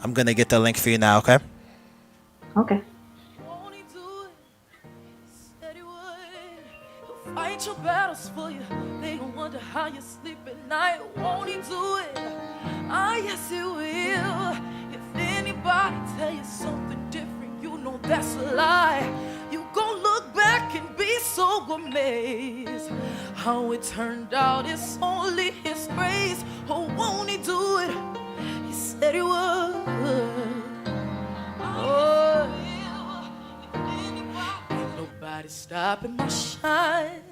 I'm gonna get the link for you now. Okay. Okay. Won't he do it? Said he would. He'll fight your battles for you. They gon' wonder how you sleep at night. Won't he do it? Ah, yes, he will. If anybody tell you something different, you know that's a lie. You gon' look back and be so amazed. How it turned out, it's only his grace. Oh, won't he do it? He said he would. Oh, ain't nobody stopping my shine.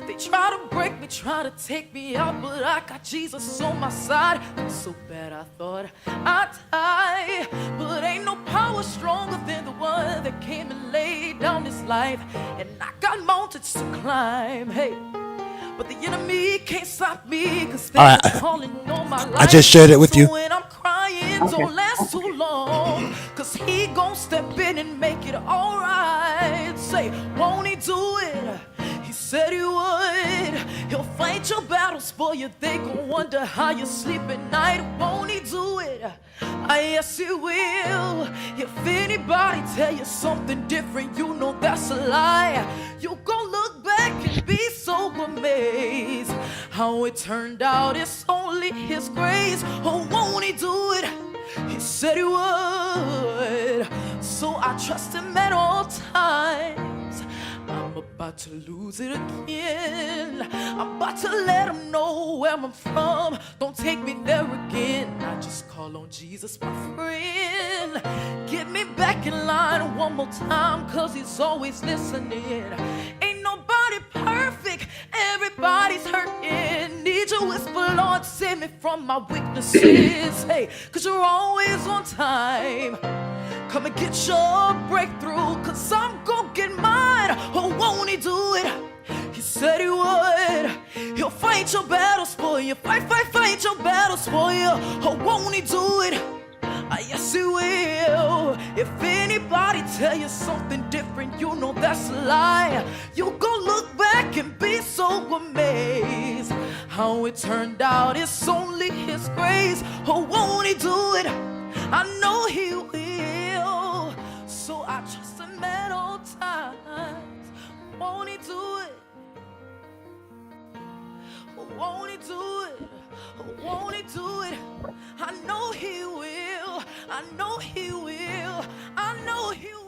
They try to break me, try to take me out, but I got Jesus on my side. I'm so bad I thought I'd die, but ain't no power stronger than the one that came and laid down his life. And I got mountains to climb, hey. But the enemy can't stop me, cause All right. they're calling on my I life. just shared it with So you. when I'm crying, Okay. don't last too long, cause he gon' step in and make it alright. Say, won't he do it? He said he would. He'll fight your battles for you. They gon' wonder how you sleep at night. Won't he do it? Ah, yes, he will. If anybody tell you something different, you know that's a lie. You gon' look back and be so amazed. How it turned out, it's only his grace. Oh, won't he do it? He said he would. So I trust him at all times. I'm about to lose it again. I'm about to let him know where I'm from. Don't take me there again. I just call on Jesus, my friend. Get me back in line one more time, cause he's always listening. Ain't nobody perfect, everybody's hurting. Need you whisper, Lord, save me from my weaknesses. Hey, cause you're always on time. Come and get your breakthrough, cause I'm gon' get mine. Oh, won't he do it? He said he would. He'll fight your battles for you. Fight your battles for you. Oh, won't he do it? Ah, yes, he will. If anybody tell you something different, you know that's a lie. You gon' look back and be so amazed. How it turned out, it's only his grace. Oh, won't he do it? I know he will. So I trust him at all times. Won't he do it? Won't he do it? Won't he do it? I know he will. I know he will. I know he will.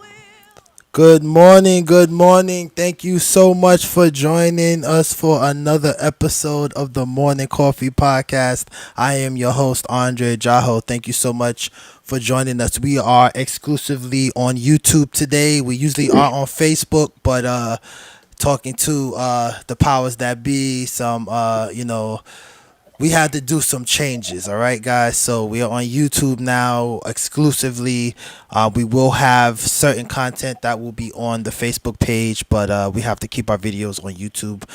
Good morning. Good morning. Thank you so much for joining us for another episode of the Morning Coffee Podcast. I am your host, Andre Jaho. Thank you so much for joining us. We are exclusively on YouTube today. We usually are on Facebook, but talking to the powers that be, some we had to do some changes. All right, guys, so we are on YouTube now exclusively. We will have certain content that will be on the Facebook page, but we have to keep our videos on YouTube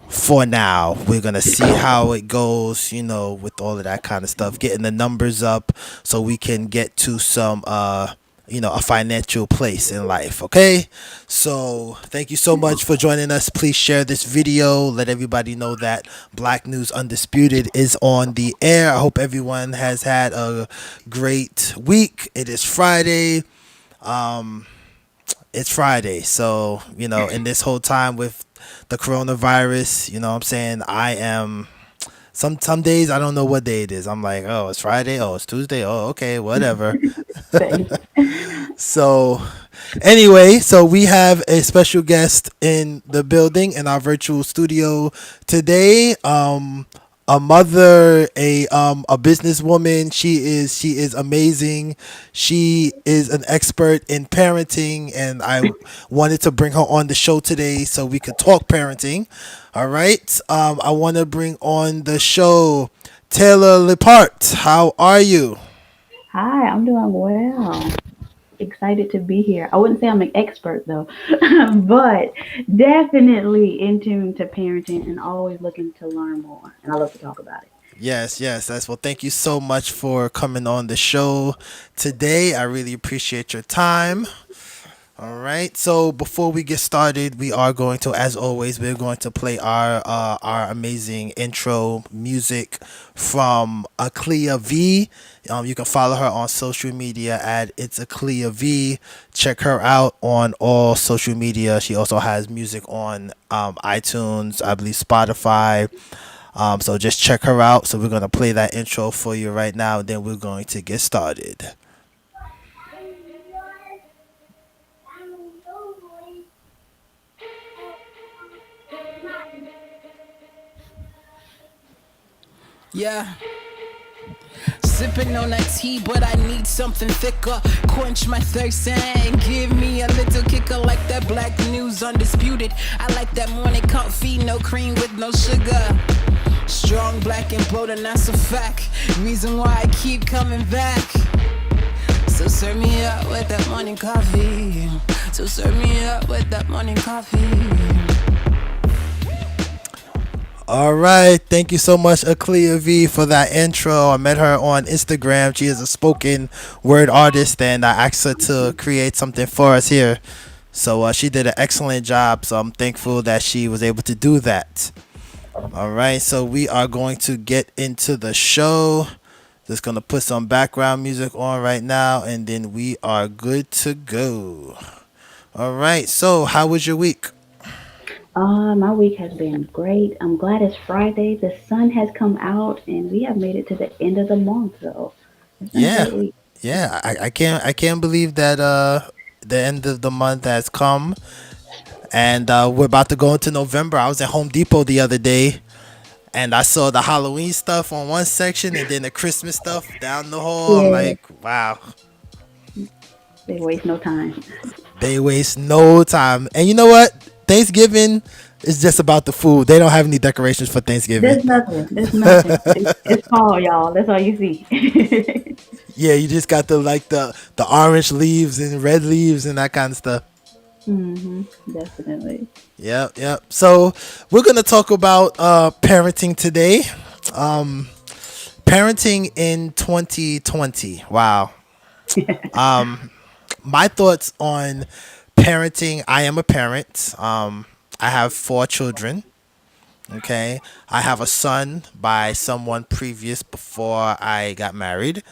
for now. We're gonna see how it goes, with all of that kind of stuff, getting the numbers up so we can get to some a financial place in life. Okay, so thank you so much for joining us. Please share this video, let everybody know that Black News Undisputed is on the air. I hope everyone has had a great week. It is Friday. It's Friday, so in this whole time with the coronavirus, what I'm saying, I am some days I don't know what day it is. I'm like, oh, it's Friday, oh, it's Tuesday, oh, okay, whatever. Same. So anyway, so we have a special guest in the building in our virtual studio today. A mother, a businesswoman. She is amazing. She is an expert in parenting, and I wanted to bring her on the show today so we could talk parenting. All right. I want to bring on the show Taylor Lepart. How are you? Hi, I'm doing well. Excited to be here. I wouldn't say I'm an expert though, but definitely in tune to parenting and always looking to learn more. And I love to talk about it. Yes, yes, that's well. Thank you so much for coming on the show today. I really appreciate your time. All right. So before we get started, we are going to, as always, we're going to play our amazing intro music from Aclea V. You can follow her on social media at It's Aclea V. Check her out on all social media. She also has music on iTunes, I believe Spotify. So just check her out. So we're gonna play that intro for you right now. Then we're going to get started. Yeah. Sipping on that tea, but I need something thicker. Quench my thirst and give me a little kicker like that Black News Undisputed. I like that morning coffee, no cream with no sugar. Strong, black, and bold, and that's a fact. Reason why I keep coming back. So serve me up with that morning coffee. So serve me up with that morning coffee. All right. Thank you so much, Aclea V, for that intro. I met her on Instagram. She is a spoken word artist, and I asked her to create something for us here. So she did an excellent job. So I'm thankful that she was able to do that. All right. So we are going to get into the show. Just going to put some background music on right now, and then we are good to go. All right. So, how was your week? My week has been great. I'm glad it's Friday. The sun has come out, and we have made it to the end of the month. So it's been a Yeah. great week. Yeah, I can't believe that the end of the month has come, and we're about to go into November. I was at Home Depot the other day, and I saw the Halloween stuff on one section, and then the Christmas stuff down the hall. I'm Yeah, like, wow, they waste no time. they waste no time. And you know what? Thanksgiving is just about the food. They don't have any decorations for Thanksgiving. There's nothing. There's nothing. It's fall, y'all. That's all you see. Yeah, you just got the orange leaves and red leaves and that kind of stuff. Definitely. Yep, yep. So we're gonna talk about parenting today. Um, Parenting in 2020. Wow. My thoughts on parenting. I am a parent. I have four children. Okay, I have a son by someone previous before I got married.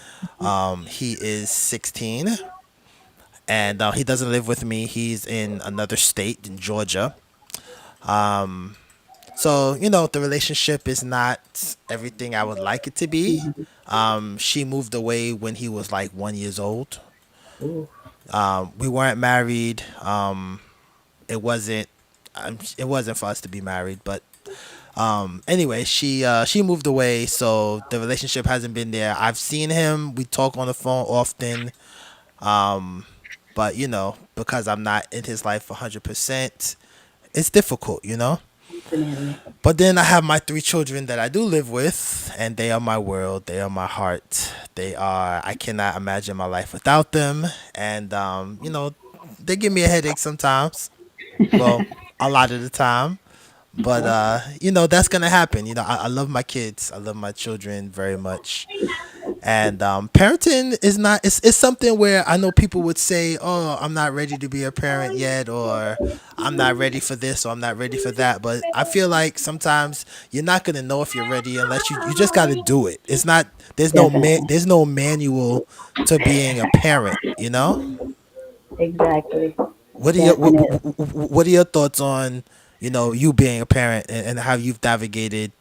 He is 16, and he doesn't live with me. He's in another state in Georgia. So, the relationship is not everything I would like it to be. She moved away when he was like 1 years old. Ooh. We weren't married. It wasn't. It wasn't for us to be married, but anyway, she moved away, so the relationship hasn't been there. I've seen him. We talk on the phone often, but because I'm not in his life 100%, it's difficult. Definitely. But then I have my three children that I do live with, and they are my world. They are my heart. They are. I cannot imagine my life without them, and they give me a headache sometimes. Well, a lot of the time. But that's gonna happen. I love my kids. I love my children very much. And parenting is not. It's something where I know people would say, "Oh, I'm not ready to be a parent yet," or "I'm not ready for this," or "I'm not ready for that." But I feel like sometimes you're not gonna know if you're ready unless you just got to do it. It's not. Definitely. There's no manual to being a parent. Exactly. What are your Definitely. what are your thoughts on you being a parent, and how you've navigated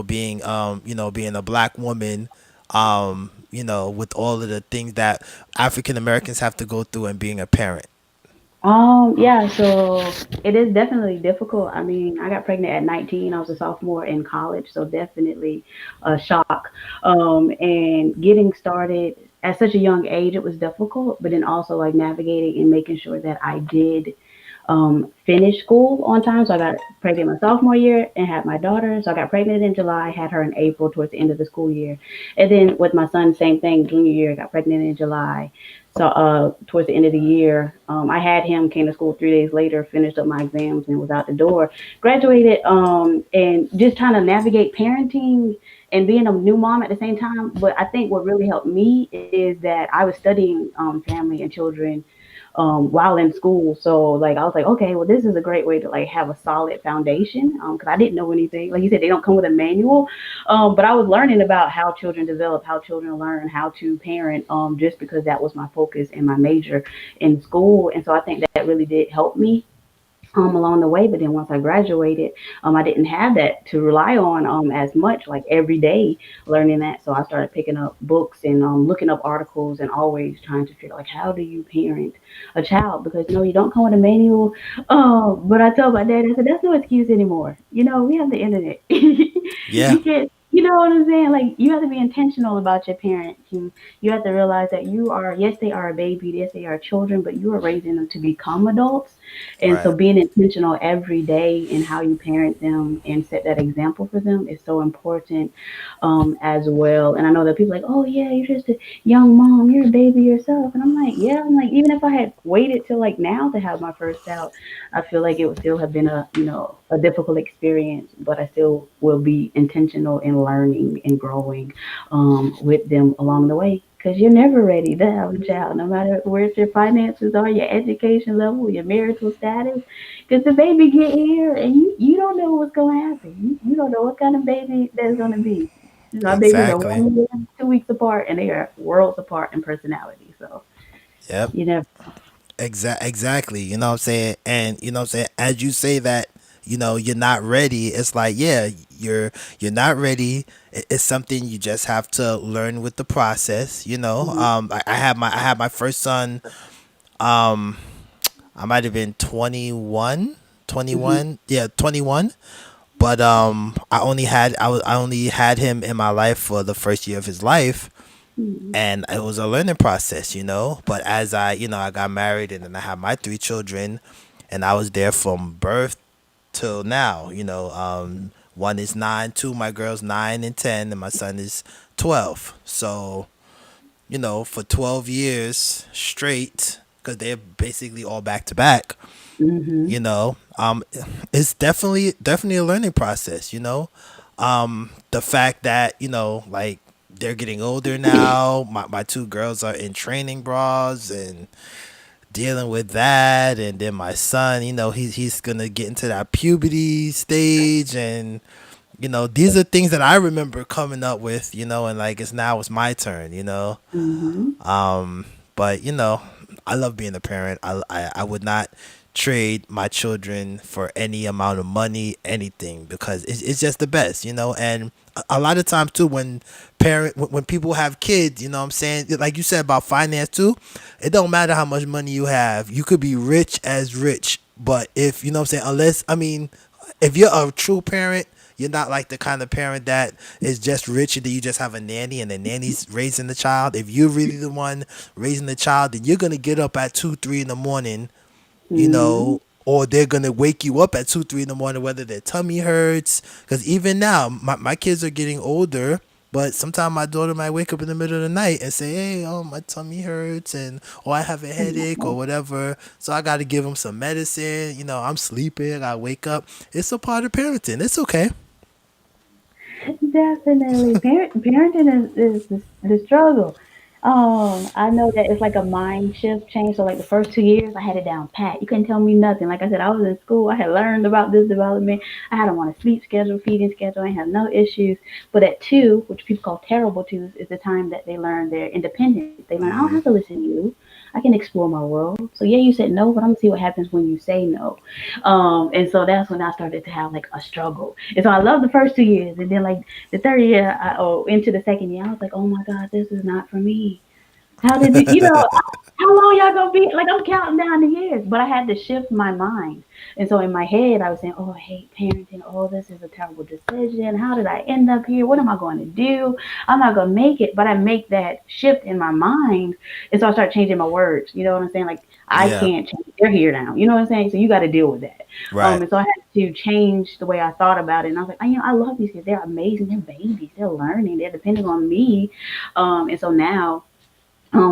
being a black woman, with all of the things that African Americans have to go through and being a parent. Yeah, so it is definitely difficult. I mean, I got pregnant at 19. I was a sophomore in college, so definitely a shock. And getting started at such a young age, it was difficult, but then also like navigating and making sure that I did finish school on time. So I got pregnant my sophomore year and had my daughter. So I got pregnant in July, had her in April towards the end of the school year. And then with my son, same thing, junior year, got pregnant in July. So towards the end of the year, I had him, came to school 3 days later, finished up my exams and was out the door. Graduated and just trying to navigate parenting and being a new mom at the same time. But I think what really helped me is that I was studying family and children while in school. So like I was like, okay, well this is a great way to like have a solid foundation because I didn't know anything. Like you said, they don't come with a manual, but I was learning about how children develop, how children learn, how to parent, just because that was my focus and my major in school. And so I think that really did help me along the way. But then once I graduated, I didn't have that to rely on as much, like every day learning that. So I started picking up books and looking up articles and always trying to figure like how do you parent a child because no, you don't come with a manual. But I told my dad, I said that's no excuse anymore. You know, we have the internet. Yeah. You can't. You know what I'm saying? Like you have to be intentional about your parenting. You have to realize that you are, yes, they are a baby, yes, they are children, but you are raising them to become adults. And so Right. being intentional every day in how you parent them and set that example for them is so important as well. And I know that people are like, oh yeah, you're just a young mom, you're a baby yourself. And I'm like, yeah, I'm like, even if I had waited till like now to have my first child, I feel like it would still have been a, a difficult experience, but I still will be intentional in learning and growing with them along the way. Because you're never ready to have a child, no matter where your finances are, your education level, your marital status. Because the baby get here and you don't know what's going to happen. You don't know what kind of baby there's going to be. Our babies are Exactly. 1 year, 2 weeks apart, and they are worlds apart in personality. So Yep. you never. Exactly. You know what I'm saying? And you know what I'm saying? As you say that, you're not ready, it's like, yeah, you're not ready. It's something you just have to learn with the process. Mhm. I had my first son. I might have been 21, Mhm. 21. Yeah, 21. But I only had him in my life for the first year of his life, Mhm. and it was a learning process. But as I got married, and then I had my three children, and I was there from birth till now. One is 9, two my girl's 9 and 10, and my son is 12. So for 12 years straight, because they're basically all back to back. Mhm. you know um it's definitely a learning process. The fact that like they're getting older now. My two girls are in training bras and dealing with that, and then my son, he's gonna get into that puberty stage, and these are things that I remember coming up with, and like it's my turn. Mhm. But I love being a parent. I would not trade my children for any amount of money, anything, because it's just the best. And a lot of times too, when people have kids, what I'm saying, like you said about finance too, it don't matter how much money you have. You could be rich as rich, but if what I'm saying, unless, I mean, if you're a true parent, you're not like the kind of parent that is just rich and then you just have a nanny and the nanny's raising the child. If you're really the one raising the child, then you're gonna get up at 2, 3 in the morning, Mhm. or they're gonna wake you up at 2, 3 in the morning, whether their tummy hurts. Because even now, my kids are getting older, but sometimes my daughter might wake up in the middle of the night and say, "Hey, oh, my tummy hurts," and or I have a headache or whatever. So I got to give them some medicine. I'm sleeping. I wake up. It's a part of parenting. It's okay. Definitely. Parenting is the struggle. I know that it's like a mind shift change. So like the first 2 years I had it down pat. You couldn't tell me nothing. Like I said, I was in school. I had learned about this development. I had them on a sleep schedule, feeding schedule. I had no issues. But at two, which people call terrible twos, is the time that they learn their independence. They learn, I don't have to listen to you. I can explore my world. So yeah, you said no, but I'm gonna see what happens when you say no. And so that's when I started to have like a struggle. And so I love the first 2 years, and then like the third year, into the second year, I was like, oh my God, this is not for me. How did how long y'all gonna be? Like I'm counting down the years, but I had to shift my mind. And so in my head, I was saying, "Oh, I hate parenting. Oh, this is a terrible decision. How did I end up here? What am I going to do? I'm not gonna make it." But I make that shift in my mind, and so I start changing my words. You know what I'm saying? Like I Yeah. can't change. They're here now. You know what I'm saying? So you got to deal with that. Right. And so I had to change the way I thought about it. And I was like, I love these kids. They're amazing. They're babies. They're learning. They're depending on me. And so now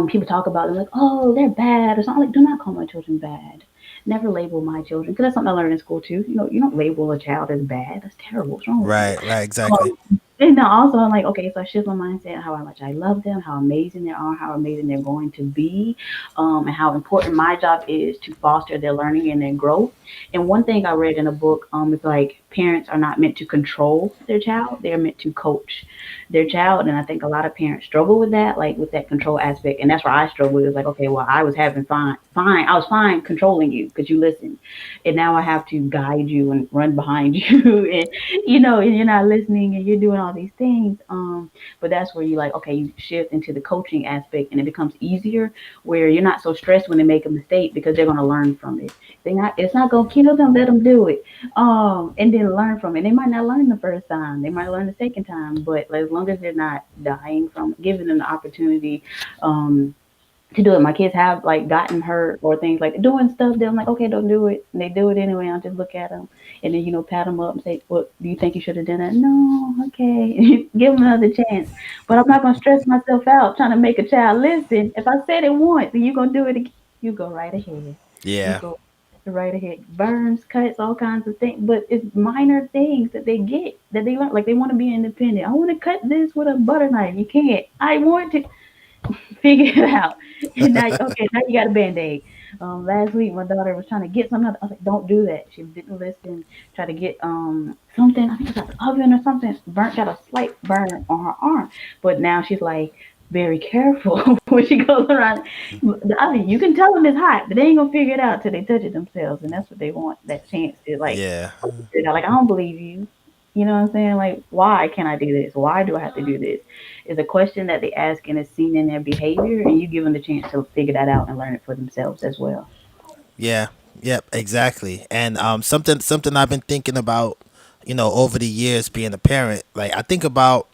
people talk about them like, oh, they're bad or something. Like, do not call my children bad. Never label my children because that's something I learned in school too. You know, you don't label a child as bad. That's terrible. What's wrong with you? Right. Right. Exactly. And then also, I'm like, okay, so I shift my mindset how much I love them, how amazing they are, how amazing they're going to be, and how important my job is to foster their learning and their growth. And one thing I read in a book is like parents are not meant to control their child; they're meant to coach their child. And I think a lot of parents struggle with that, like with that control aspect. And that's where I struggle. Is like, okay, well, I was having fine, I was fine controlling you because you listened, and now I have to guide you and run behind you, and and you're not listening and you're doing all these things. But that's where you like, okay, you shift into the coaching aspect and it becomes easier where you're not so stressed when they make a mistake because they're gonna learn from it. It's not gonna kill them, let them do it. And then learn from it. They might not learn the first time, they might learn the second time, but as long as they're not dying from giving them the opportunity, um to do it. My kids have like gotten hurt or things like doing stuff. They're like, okay, don't do it. And they do it anyway. I'll just look at them and then pat them up and say, "Well, do you think you should have done that?" No, okay, give them another chance. But I'm not gonna stress myself out trying to make a child listen. If I said it once and you're gonna do it again, you go right ahead. You Yeah. go right ahead. Burns, cuts, all kinds of things. But it's minor things that they get that they learn. Like they want to be independent. I want to cut this with a butter knife. You can't. I want to figure it out. And now, okay, now you got a band-aid. Last week my daughter was trying to get something. I was like, "Don't do that." She didn't listen. Tried to get something. I think it was like the oven or something. Burnt, got a slight burn on her arm. But now she's like very careful when she goes around the oven. You can tell them it's hot, but they ain't gonna figure it out till they touch it themselves, and that's what they want. That chance to like Yeah. figure it out. Like, I don't believe you. You know what I'm saying? Like, why can't I do this? Why do I have to do this? Is a question that they ask and is seen in their behavior, and you give them the chance to figure that out and learn it for themselves as well. Yeah. Yep. Exactly. And something I've been thinking about, over the years being a parent. Like I think about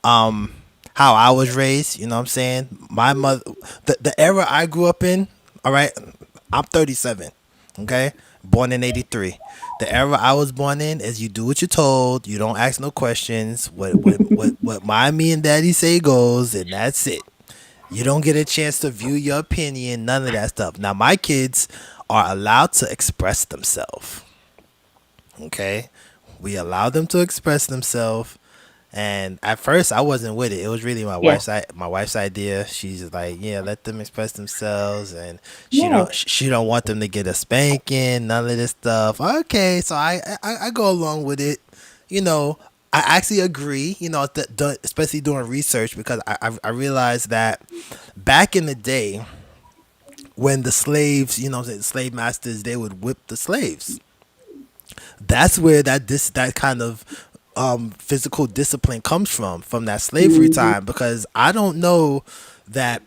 um how I was raised. You know what I'm saying? My mother, the era I grew up in. All right. I'm 37. Okay. Born in 83. The era I was born in is you do what you're told. You don't ask no questions. What my me and daddy say goes, and that's it. You don't get a chance to view your opinion, none of that stuff. Now, my kids are allowed to express themselves. Okay? We allow them to express themselves. And at first, I wasn't with it. It was really Yeah. my wife's idea. She's like, "Yeah, let them express themselves," and Yes. she don't want them to get a spanking, none of this stuff. Okay, so I go along with it. You know, I actually agree. Especially doing research because I realized that back in the day when the slaves, the slave masters, they would whip the slaves. That's where that kind of physical discipline comes from that slavery Hmm. time, because I don't know that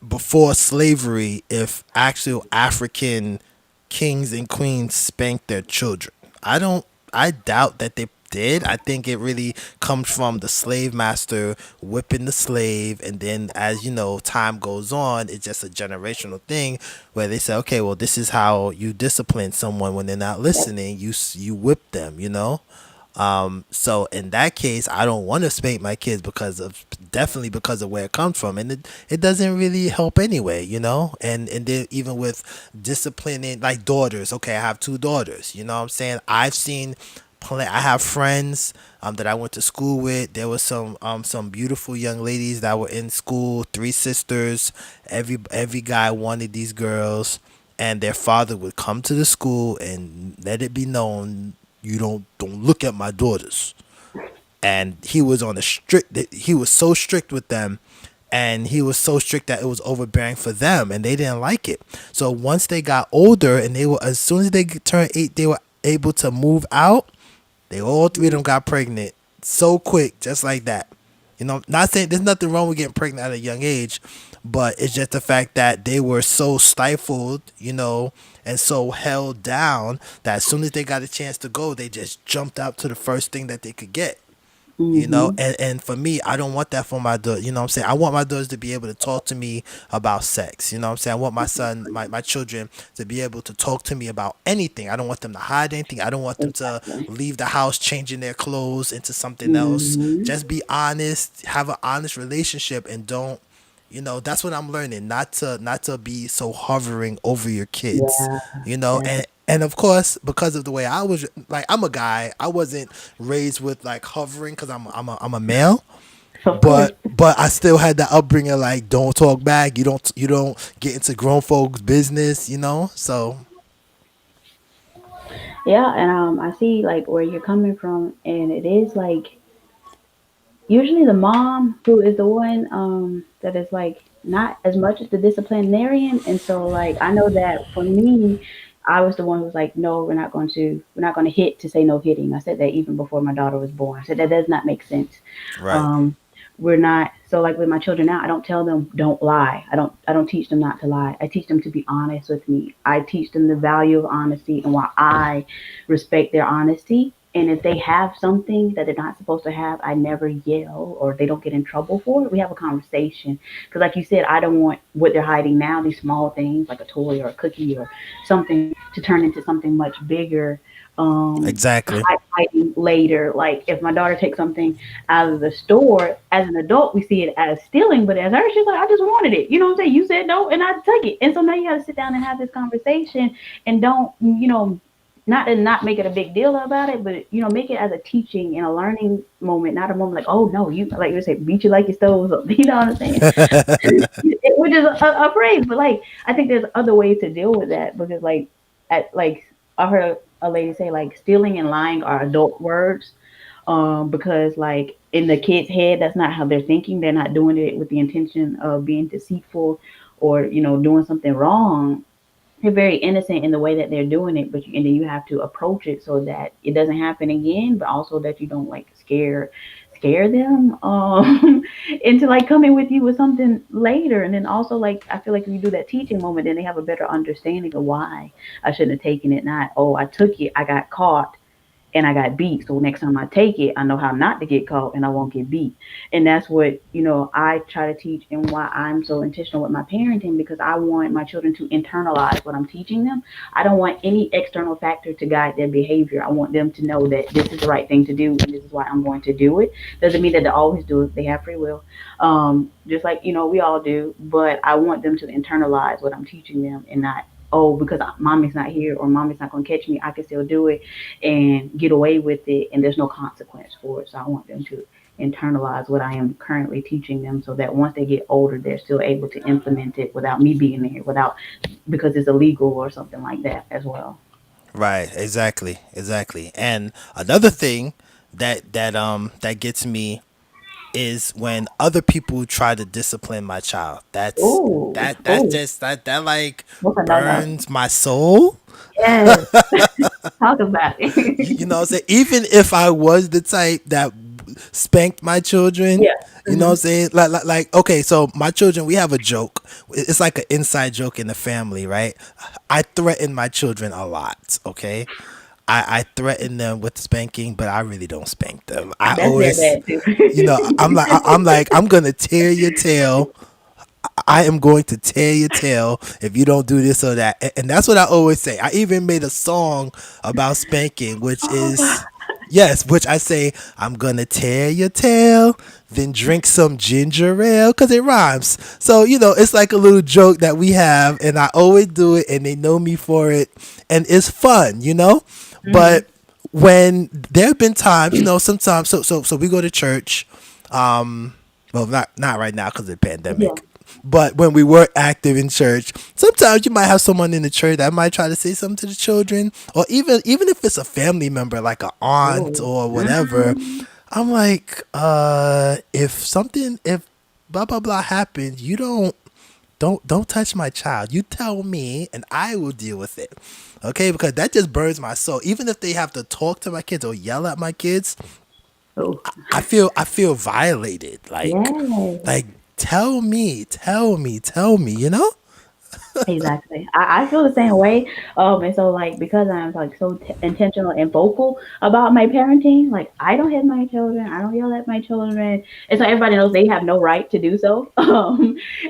before slavery if actual African kings and queens spanked their children. I doubt that they did. I think it really comes from the slave master whipping the slave, and then as time goes on, it's just a generational thing where they say, okay, well, this is how you discipline someone when they're not listening. You whip them. So in that case, I don't want to spank my kids definitely because of where it comes from, and it doesn't really help anyway, And then even with disciplining like daughters, okay, I have two daughters, you know what I'm saying? I have friends that I went to school with. There was some beautiful young ladies that were in school, three sisters. Every guy wanted these girls, and their father would come to the school and let it be known, you don't look at my daughters. And he was so strict with them, and he was so strict that it was overbearing for them, and they didn't like it. So once they got older, and as soon as they turned 8, they were able to move out. They all three of them got pregnant so quick, just like that. Not saying there's nothing wrong with getting pregnant at a young age, but it's just the fact that they were so stifled, and so held down that as soon as they got a chance to go, they just jumped out to the first thing that they could get. Hmm. And for me, I don't want that for my daughter. You know what I'm saying? I want my daughters to be able to talk to me about sex. You know what I'm saying? I want my children to be able to talk to me about anything. I don't want them to hide anything. I don't want them to Exactly. leave the house changing their clothes into something else. Hmm. Just be honest, have an honest relationship, and don't, that's what I'm learning, not to be so hovering over your kids. Yeah. You know, Yeah. and And of course, because of the way I was, like, I'm a guy. I wasn't raised with like hovering because I'm a male. Of course. But I still had that upbringing, like, don't talk back. You don't get into grown folks' business. So Yeah, and I see like where you're coming from, and it is like usually the mom who is the one that is like not as much as the disciplinarian, and so like I know that for me, I was the one who was like, no, we're not going to hit to say no hitting. I said that even before my daughter was born. I said that does not make sense. right, um we're not, so like with my children now, I don't tell them don't lie. I don't teach them not to lie. I teach them to be honest with me. I teach them the value of honesty and why I respect their honesty. And if they have something that they're not supposed to have, I never yell, or they don't get in trouble for it. We have a conversation. Because, like you said, I don't want what they're hiding now, these small things like a toy or a cookie or something, to turn into something much bigger. exactly. Hiding later. Like if my daughter takes something out of the store, as an adult, we see it as stealing, but as her, she's like, I just wanted it. You know what I'm saying? You said no, and I took it. And so now you got to sit down and have this conversation, and don't, not make it a big deal about it, but make it as a teaching and a learning moment, not a moment like, oh no, you, like you say, beat you like you stole something. You know what I'm saying? Which is a phrase, but like I think there's other ways to deal with that, because like I heard a lady say like stealing and lying are adult words, because like in the kid's head, that's not how they're thinking. They're not doing it with the intention of being deceitful or doing something wrong. They're very innocent in the way that they're doing it, and then you have to approach it so that it doesn't happen again, but also that you don't like scare them into like coming with you with something later. And then also, like, I feel like if you do that teaching moment, then they have a better understanding of why I shouldn't have taken it. Not, oh, I took it, I got caught, and I got beat. So next time I take it, I know how not to get caught and I won't get beat. And that's what, I try to teach, and why I'm so intentional with my parenting, because I want my children to internalize what I'm teaching them. I don't want any external factor to guide their behavior. I want them to know that this is the right thing to do and this is why I'm going to do it. Doesn't mean that they always do it. They have free will. Just like, we all do, but I want them to internalize what I'm teaching them, and not, oh, because mommy's not here or mommy's not going to catch me, I can still do it and get away with it, and there's no consequence for it. So I want them to internalize what I am currently teaching them, so that once they get older, they're still able to implement it without me being there, without, because it's illegal or something like that as well. Right, exactly. And another thing that gets me is when other people try to discipline my child. Oh, That oh, just that like what's a no no? burns my soul. Yes, talk about it. You know what I'm saying? Even if I was the type that spanked my children, Yeah. you know what Hmm. I'm saying? Like okay, so my children, we have a joke. It's like an inside joke in the family, right? I threaten my children a lot, okay? I threaten them with spanking, but I really don't spank them. I That's their always, dad too. I'm like, I'm gonna tear your tail. I am going to tear your tail if you don't do this or that. And that's what I always say. I even made a song about spanking, which Oh, is, yes, which I say, I'm going to tear your tail, then drink some ginger ale, because it rhymes. So, it's like a little joke that we have, and I always do it, and they know me for it. And it's fun. hmm. But when there have been times, sometimes, so we go to church. Well, not right now because of the Yeah. pandemic. But when we were active in church, sometimes you might have someone in the church that might try to say something to the children, or even if it's a family member like an aunt Oh. or whatever. Hmm. I'm like, if blah blah blah happens, you don't touch my child. You tell me, and I will deal with it. Okay, because that just burns my soul. Even if they have to talk to my kids or yell at my kids, Oh. I feel violated. Yes. Like tell me. Exactly. I feel the same way. And so like because I'm like so intentional and vocal about my parenting, like I don't hit my children, I don't yell at my children, and so everybody knows they have no right to do so.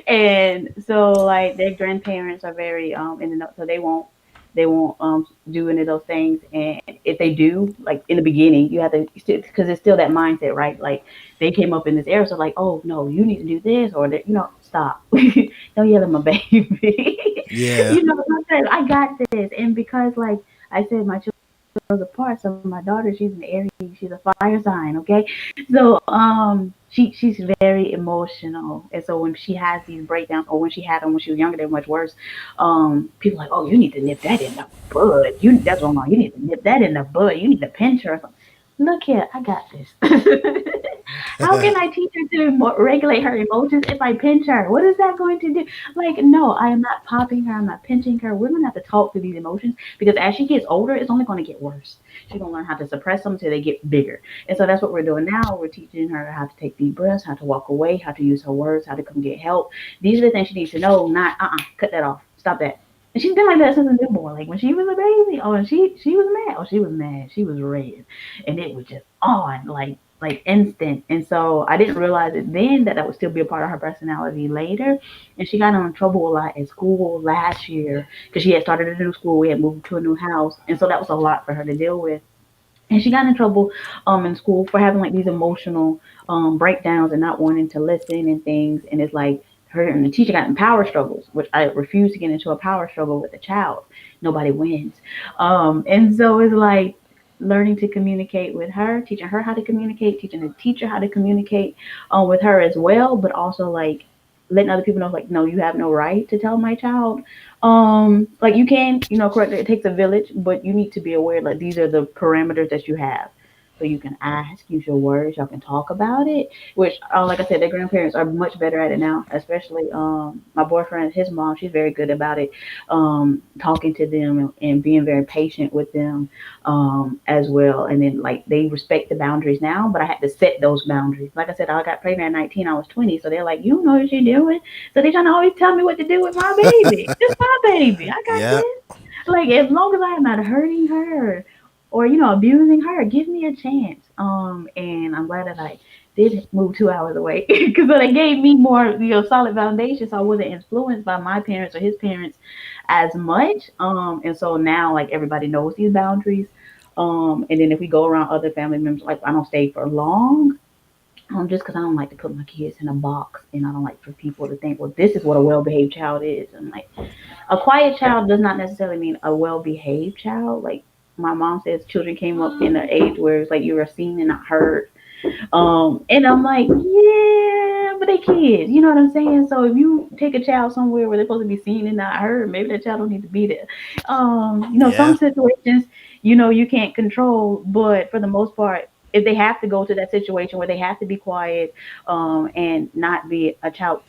And so like their grandparents are very in the know, so they won't. They won't do any of those things. And if they do, like in the beginning, you have to, because it's still that mindset, right? Like they came up in this era, so like, oh no, you need to do this, or that, stop. Don't yell at my baby. Yeah. Sometimes I got this, and because like I said, my children apart. So my daughter, she's an Aries, she's a fire sign, okay? So she's very emotional. And so when she has these breakdowns, or when she had them when she was younger, they're much worse. People are like, oh, you need to nip that in the bud. That's wrong. You need to nip that in the bud. You need to pinch her. Look here, I got this. How can I teach her to regulate her emotions if I pinch her? What is that going to do? Like, no, I am not popping her. I'm not pinching her. We're going to have to talk through these emotions, because as she gets older, it's only going to get worse. She's going to learn how to suppress them until they get bigger. And so that's what we're doing now. We're teaching her how to take deep breaths, how to walk away, how to use her words, how to come get help. These are the things she needs to know, not, cut that off. Stop that. And she's been like that since a newborn. Like when she was a baby, oh, and she was mad. Oh, she was mad. She was red, and it was just on like instant. And so I didn't realize it then that would still be a part of her personality later. And she got in trouble a lot at school last year because she had started a new school. We had moved to a new house, and so that was a lot for her to deal with. And she got in trouble in school for having like these emotional breakdowns and not wanting to listen and things. And it's like her and the teacher got in power struggles, which I refuse to get into a power struggle with a child. Nobody wins. And so it's like learning to communicate with her, teaching her how to communicate, teaching the teacher how to communicate with her as well, but also like letting other people know, like, no, you have no right to tell my child. Like you can, correct, it takes a village, but you need to be aware, like these are the parameters that you have. So you can ask, use your words, y'all can talk about it, which, like I said, their grandparents are much better at it now, especially my boyfriend, his mom, she's very good about it, talking to them and being very patient with them as well. And then, like, they respect the boundaries now, but I had to set those boundaries. Like I said, I got pregnant at 19, I was 20, so they're like, you know what you're doing. So they're trying to always tell me what to do with my baby. It's my baby. I got Yep. this. Like, as long as I am not hurting her or abusing her, give me a chance. And I'm glad that I did move 2 hours away because that gave me more solid foundation, so I wasn't influenced by my parents or his parents as much. And so now, like, everybody knows these boundaries. And then if we go around other family members, like, I don't stay for long. Just because I don't like to put my kids in a box, and I don't like for people to think, well, this is what a well-behaved child is. And like, a quiet child does not necessarily mean a well-behaved child. Like my mom says, children came up in an age where it's like you were seen and not heard. And I'm like, yeah, but they kids, you know what I'm saying? So if you take a child somewhere where they're supposed to be seen and not heard, maybe that child don't need to be there. Yeah. Some situations, you can't control, but for the most part, if they have to go to that situation where they have to be quiet, and not be a child,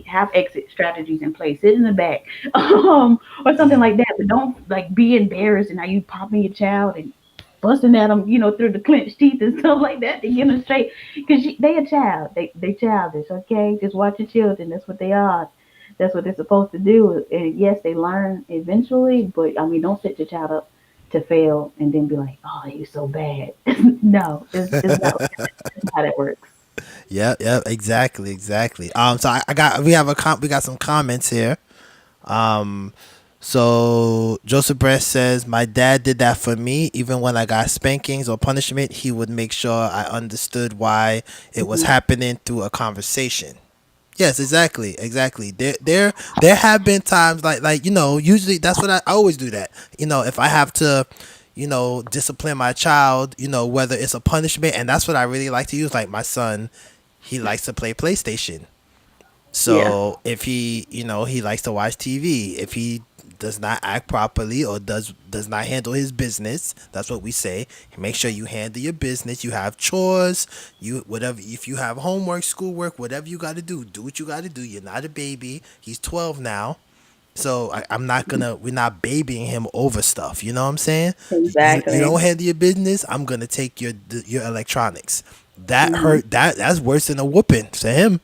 have exit strategies in place, sit in the back, or something Mhm. like that. But don't like be embarrassed and now you popping your child and busting at them, through the clenched teeth and stuff like that to get them straight. Because they a child. They childish, okay? Just watch your children. That's what they are. That's what they're supposed to do. And yes, they learn eventually, but I mean, don't set your child up to fail and then be like, oh, you so bad. No, it's not, that's not how that works. Yep, yep, exactly, exactly. So I got we got some comments here. Um, so Joseph Bress says my dad did that for me. Even when I got spankings or punishment, he would make sure I understood why it was Mhm. happening through a conversation. Yes, exactly, exactly. There have been times like usually that's what I always do that. If I have to, discipline my child, whether it's a punishment, and that's what I really like to use. Like my son, he likes to play PlayStation. Yeah. So if he likes to watch TV. If he does not act properly or does not handle his business, that's what we say. Make sure you handle your business. You have chores, you whatever. If you have homework, schoolwork, whatever you got to do what you got to do. You're not a baby. He's 12 now. So I'm not gonna. We're not babying him over stuff. You know what I'm saying? You Exactly. don't handle your business. I'm gonna take your electronics. That Hmm. hurt. That's worse than a whooping to him.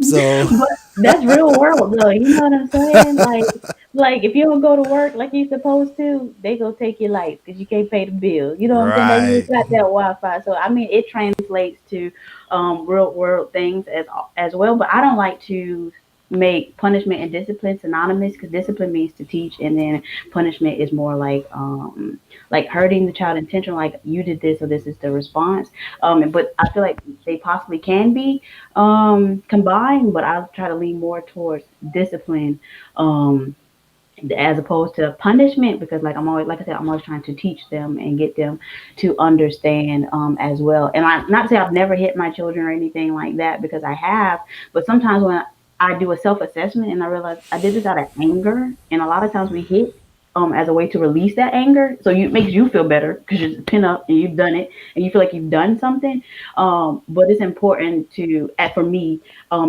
So But that's real world though. You know what I'm saying? Like if you don't go to work like you're supposed to, they go take your lights because you can't pay the bills. You know what I'm saying? That you right. got that Wi-Fi. So I mean, it translates to real world things as well. But I don't like to. make punishment and discipline synonymous, because discipline means to teach, and then punishment is more like hurting the child intentional, like you did this, so this is the response. But I feel like they possibly can be combined, but I'll try to lean more towards discipline. Um, as opposed to punishment, because like I'm always, like I said, I'm always trying to teach them and get them to understand as well. And I, not to say I've never hit my children or anything like that, because I have, but sometimes when I do a self-assessment and I realize I did this out of anger, and a lot of times we hit as a way to release that anger, so it makes you feel better because you're pin up and you've done it and you feel like you've done something. But it's important to, for me,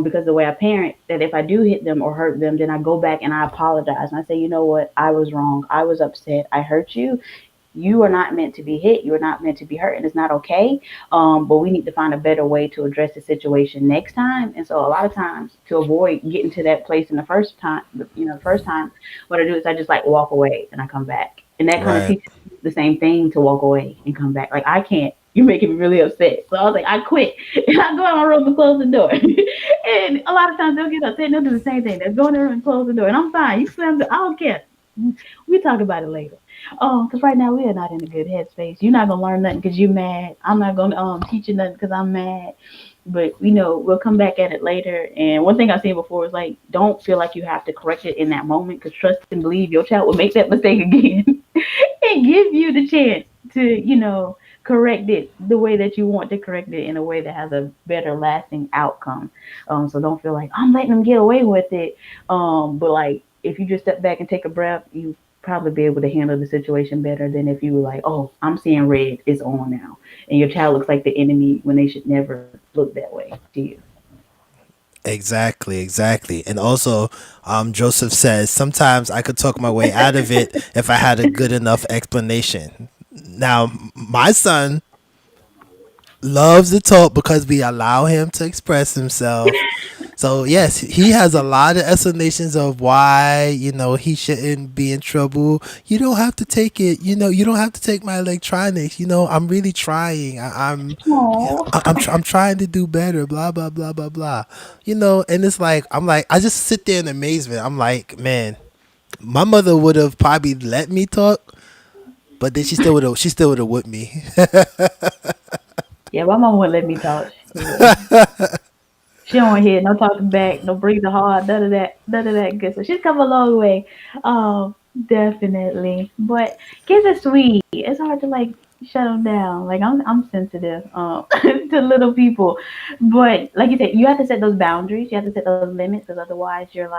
because the way I parent, that if I do hit them or hurt them, then I go back and I apologize and I say, you know what, I was wrong, I was upset, I hurt you. You are not meant to be hit. You are not meant to be hurt, and it's not okay. But we need to find a better way to address the situation next time. And so, a lot of times, to avoid getting to that place in the first time, the first time, what I do is I just like walk away and I come back, and that kind of Right. teaches me the same thing, to walk away and come back. Like I can't. You're making me really upset. So I was like, I quit. And I go in my room and close the door. And a lot of times they'll get upset and they'll do the same thing. They'll go in the room and close the door. And I'm fine. You slam the, I don't care. We talk about it later. Oh, because right now we are not in a good headspace. You're not gonna learn nothing because you're mad. I'm not gonna teach you nothing because I'm mad. But we'll come back at it later. And one thing I've seen before is like, don't feel like you have to correct it in that moment, because trust and believe your child will make that mistake again and give you the chance to correct it the way that you want to correct it, in a way that has a better lasting outcome. So don't feel like I'm letting them get away with it. But like, if you just step back and take a breath, you probably be able to handle the situation better than if you were like, oh, I'm seeing red, it's on now. And your child looks like the enemy when they should never look that way to you. Exactly, exactly. And also, Joseph says sometimes I could talk my way out of it if I had a good enough explanation. Now, my son loves to talk because we allow him to express himself. So yes, he has a lot of explanations of why he shouldn't be in trouble. You don't have to take it. You don't have to take my electronics. I'm really trying. Oh, I'm trying to do better. Blah blah blah blah blah. And it's like I'm like I just sit there in amazement. I'm like, man, my mother would have probably let me talk, but then she still would have whipped me. yeah, my mom wouldn't let me talk. She don't want to hear no talking back, no breathing hard, none of that good. So she's come a long way. Definitely. But kids are sweet. It's hard to like shut them down. Like I'm sensitive to little people, but like you said, you have to set those boundaries. You have to set those limits, because otherwise you're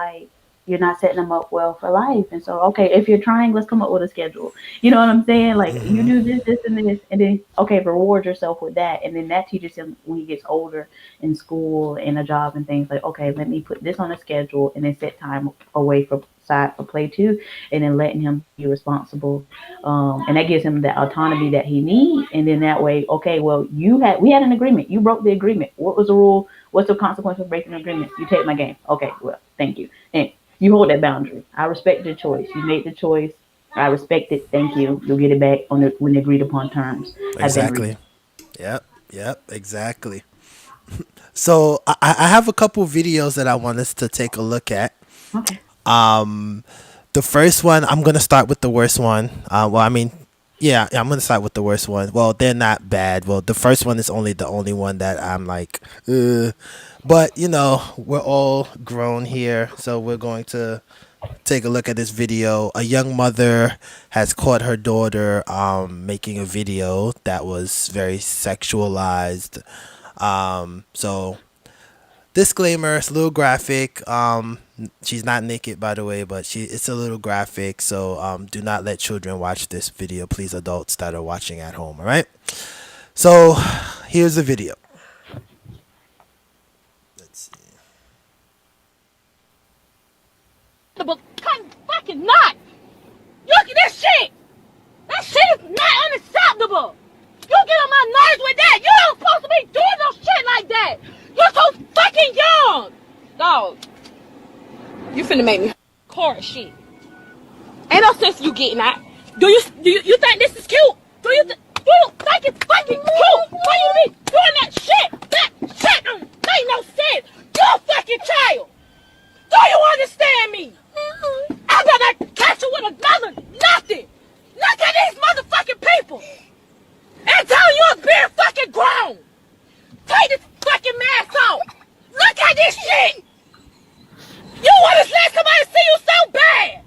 not setting them up well for life. And so, okay, if you're trying, let's come up with a schedule. You know what I'm saying? Like you Hmm. do this, and this, and then okay, reward yourself with that, and then that teaches him when he gets older in school and a job and things, like okay, let me put this on a schedule, and then set time away for side for play too, and then letting him be responsible, and that gives him the autonomy that he needs. And then that way, okay, well, we had an agreement, you broke the agreement. What was the rule? What's the consequence for breaking the agreement? You take my game. Okay, well, thank you. And you hold that boundary. I respect your choice. You made the choice. I respect it. Thank you. You'll get it back on when the agreed upon terms have been reached. Exactly. Yep. Yep. Exactly. So I have a couple videos that I want us to take a look at. Okay. The first one, I'm gonna start with the worst one. Well, I mean, yeah, I'm gonna start with the worst one. Well, they're not bad. Well, the first one is only the only one that I'm like, but we're all grown here, so we're going to take a look at this video. A young mother has caught her daughter making a video that was very sexualized. So disclaimer, it's a little graphic. She's not naked, by the way, but it's a little graphic. So do not let children watch this video. Please, adults that are watching at home. All right. So here's the video. Let's see. Fucking not. Look at this shit. That shit is not unacceptable. You get on my nerves with that. You don't supposed to be doing no shit like that. You're so fucking young. Dog, you finna make me car shit. Ain't no sense you getting that. Do you think this is cute? You don't think it's fucking cute? Why you be doing that shit? That shit don't make no sense. You're a fucking child. Do you understand me? I'm gonna catch you with another nothing. Look at these motherfucking people and tell you I'm being fucking grown. Take this fucking mask off. Look at this shit. You wanna let somebody see you so bad?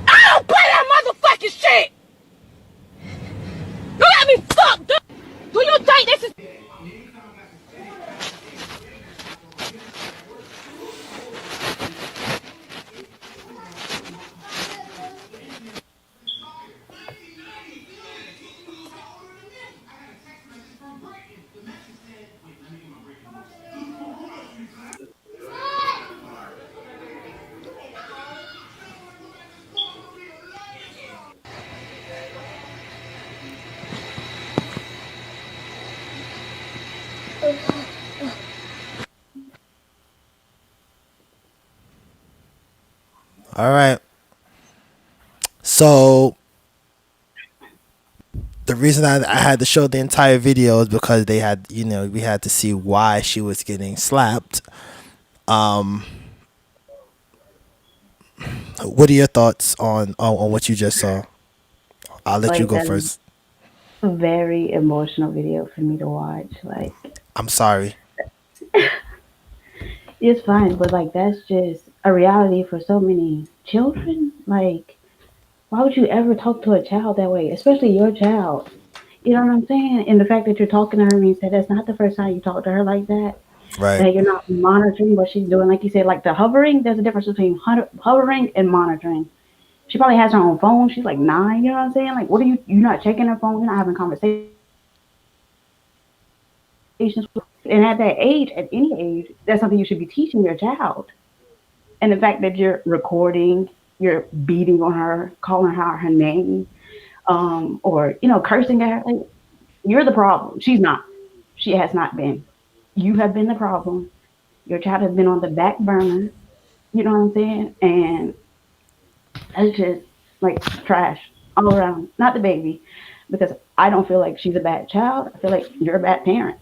I don't play that motherfucking shit. You got me fucked up. Do you think this is... All right. So the reason I had to show the entire video is because they had, we had to see why she was getting slapped. Um, what are your thoughts on what you just saw? I'll let you Like go that's first. a very emotional video for me to watch. Like I'm sorry. it's fine, but like that's just a reality for so many children. Like why would you ever talk to a child that way, especially your child? You know what I'm saying? And the fact that you're talking to her means that that's not the first time you talk to her like that. Right. That you're not monitoring what she's doing. Like you said, like the hovering, there's a difference between hovering and monitoring. She probably has her own phone. She's like 9, you know what I'm saying? Like, what are you're not checking her phone, you're not having conversations with. And at that age, at any age, that's something you should be teaching your child. And the fact that you're recording, you're beating on her, calling her name, or cursing at her, like you're the problem. She's not. She has not been. You have been the problem. Your child has been on the back burner. You know what I'm saying? And that's just like trash all around. Not the baby, because I don't feel like she's a bad child. I feel like you're a bad parent.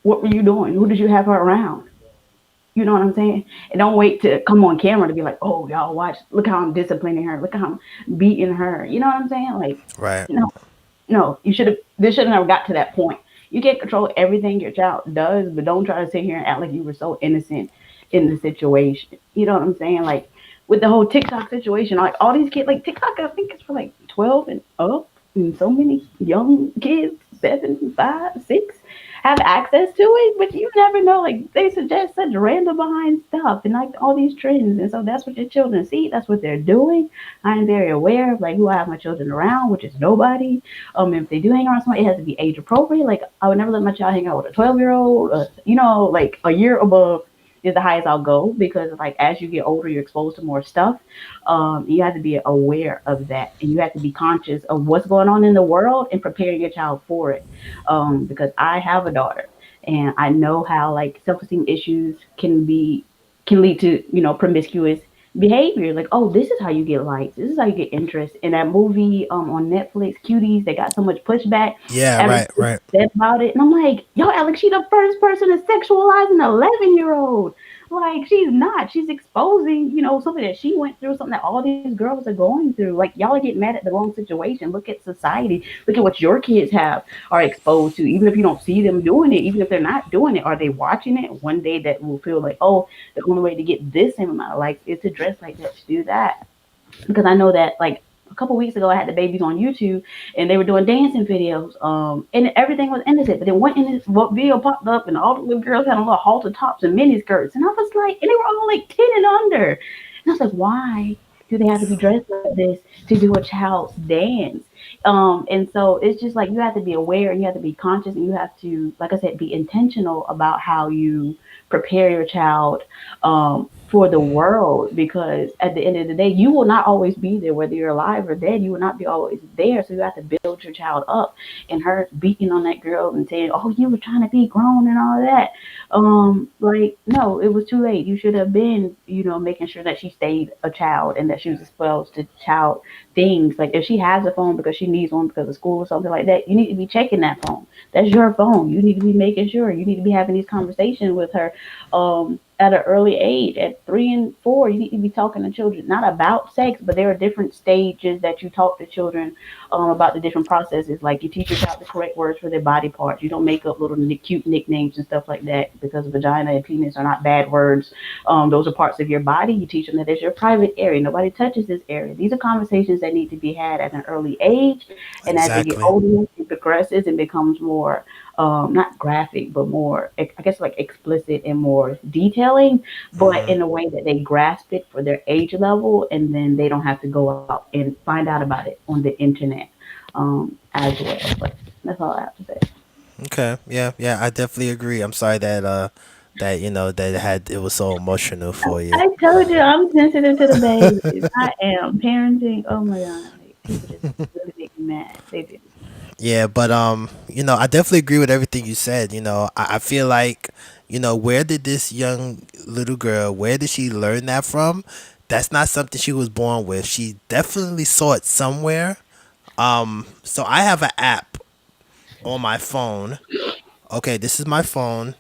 What were you doing? Who did you have her around? You know what I'm saying? And don't wait to come on camera to be like, oh, y'all watch. Look how I'm disciplining her. Look how I'm beating her. You know what I'm saying? Like, Right. no, no, you should have. This should have never got to that point. You can't control everything your child does, but don't try to sit here and act like you were so innocent in the situation. You know what I'm saying? Like with the whole TikTok situation, like all these kids, like TikTok, I think it's for like 12 and up, and so many young kids, 7, 5, 6, have access to it, but you never know. Like they suggest such random behind stuff and like all these trends, and so that's what your children see. That's what they're doing. I am very aware of like who I have my children around, which is nobody. If they do hang around someone, it has to be age appropriate. Like I would never let my child hang out with a 12-year-old. Like a year above is the highest I'll go because like as you get older, you're exposed to more stuff. You have to be aware of that, and you have to be conscious of what's going on in the world and preparing your child for it. Because I have a daughter, and I know how like self-esteem issues can lead to promiscuous behavior. Like, oh, this is how you get likes. This is how you get interest. In that movie on Netflix, Cuties, they got so much pushback. Yeah. Right. Everything Right. said about it, and I'm like, yo, Alex, she the first person to sexualize an 11-year-old. Like, she's not. She's exposing, something that she went through, something that all these girls are going through. Like, y'all are getting mad at the wrong situation. Look at society. Look at what your kids are exposed to. Even if you don't see them doing it, even if they're not doing it, are they watching it? One day that will feel like, oh, the only way to get this same amount of likes is to dress like that, to do that. Because I know that, like, a couple weeks ago, I had the babies on YouTube, and they were doing dancing videos, and everything was innocent. But then what video popped up, and all the little girls had on little halter tops and mini skirts, and I was like, and they were all like 10 and under, and I was like, why do they have to be dressed like this to do a child's dance? And so it's just like you have to be aware, and you have to be conscious, and you have to, like I said, be intentional about how you prepare your child for the world, because at the end of the day, you will not always be there, whether you're alive or dead. You will not be always there, so you have to build your child up. And her beating on that girl and saying, oh, you were trying to be grown and all that, like, no, it was too late. You should have been, making sure that she stayed a child and that she was exposed to child things. Like if she has a phone because she needs one because of school or something like that, you need to be checking that phone. That's your phone. You need to be making sure. You need to be having these conversations with her, at an early age, at 3 and 4, you need to be talking to children not about sex, but there are different stages that you talk to children about the different processes. Like you teach your child the correct words for their body parts. You don't make up little cute nicknames and stuff like that because vagina and penis are not bad words. Those are parts of your body. You teach them that it's your private area. Nobody touches this area. These are conversations that need to be had at an early age, and as they get Exactly. older, it progresses and becomes more not graphic, but more, I guess, like explicit and more detailing, but Hmm. in a way that they grasp it for their age level, and then they don't have to go out and find out about it on the internet as well. But that's all I have to say. Okay. Yeah. Yeah. I definitely agree. I'm sorry that that that it was so emotional for you. I told you I'm sensitive to the babies. I am parenting. Oh my god, like, people just really make me mad. They do. Yeah, but I definitely agree with everything you said. I feel like, where did this young little girl, where did she learn that from? That's not something she was born with. She definitely saw it somewhere. So I have an app on my phone. Okay, this is my phone.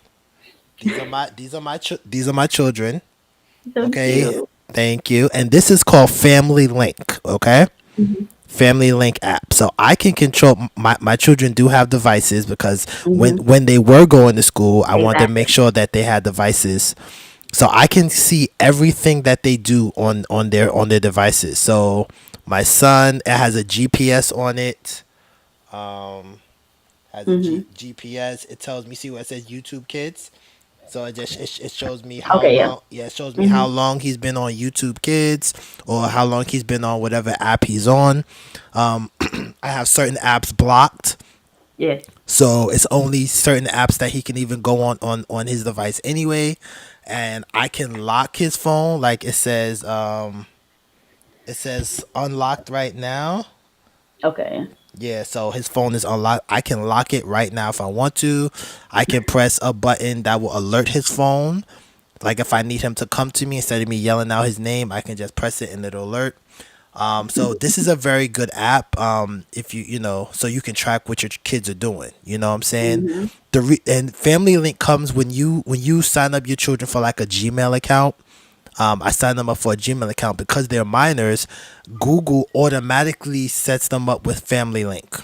These are my children. So Okay, cute. thank you. And this is called Family Link. Okay. Hmm. Family Link app. So I can control my children do have devices because when Hmm. they were going to school, I wanted to make Exactly. sure that they had devices. So I can see everything that they do on their devices. So my son, it has a GPS on it. Um has a Hmm. GPS. It tells me, see where it says YouTube Kids. So it shows me how Okay. Yeah. long, yeah, it shows me Hmm. how long he's been on YouTube Kids or how long he's been on whatever app he's on. I have certain apps blocked, Yes. so it's only certain apps that he can even go on his device anyway. And I can lock his phone, like it says unlocked right now. Okay. Yeah, so his phone is unlocked. I can lock it right now if I want to. I can press a button that will alert his phone. Like if I need him to come to me instead of me yelling out his name, I can just press it and it'll alert. So this is a very good app. If so you can track what your kids are doing. You know what I'm saying? Hmm. And Family Link comes when you sign up your children for like a Gmail account. I signed them up for a Gmail account because they're minors. Google automatically sets them up with Family Link.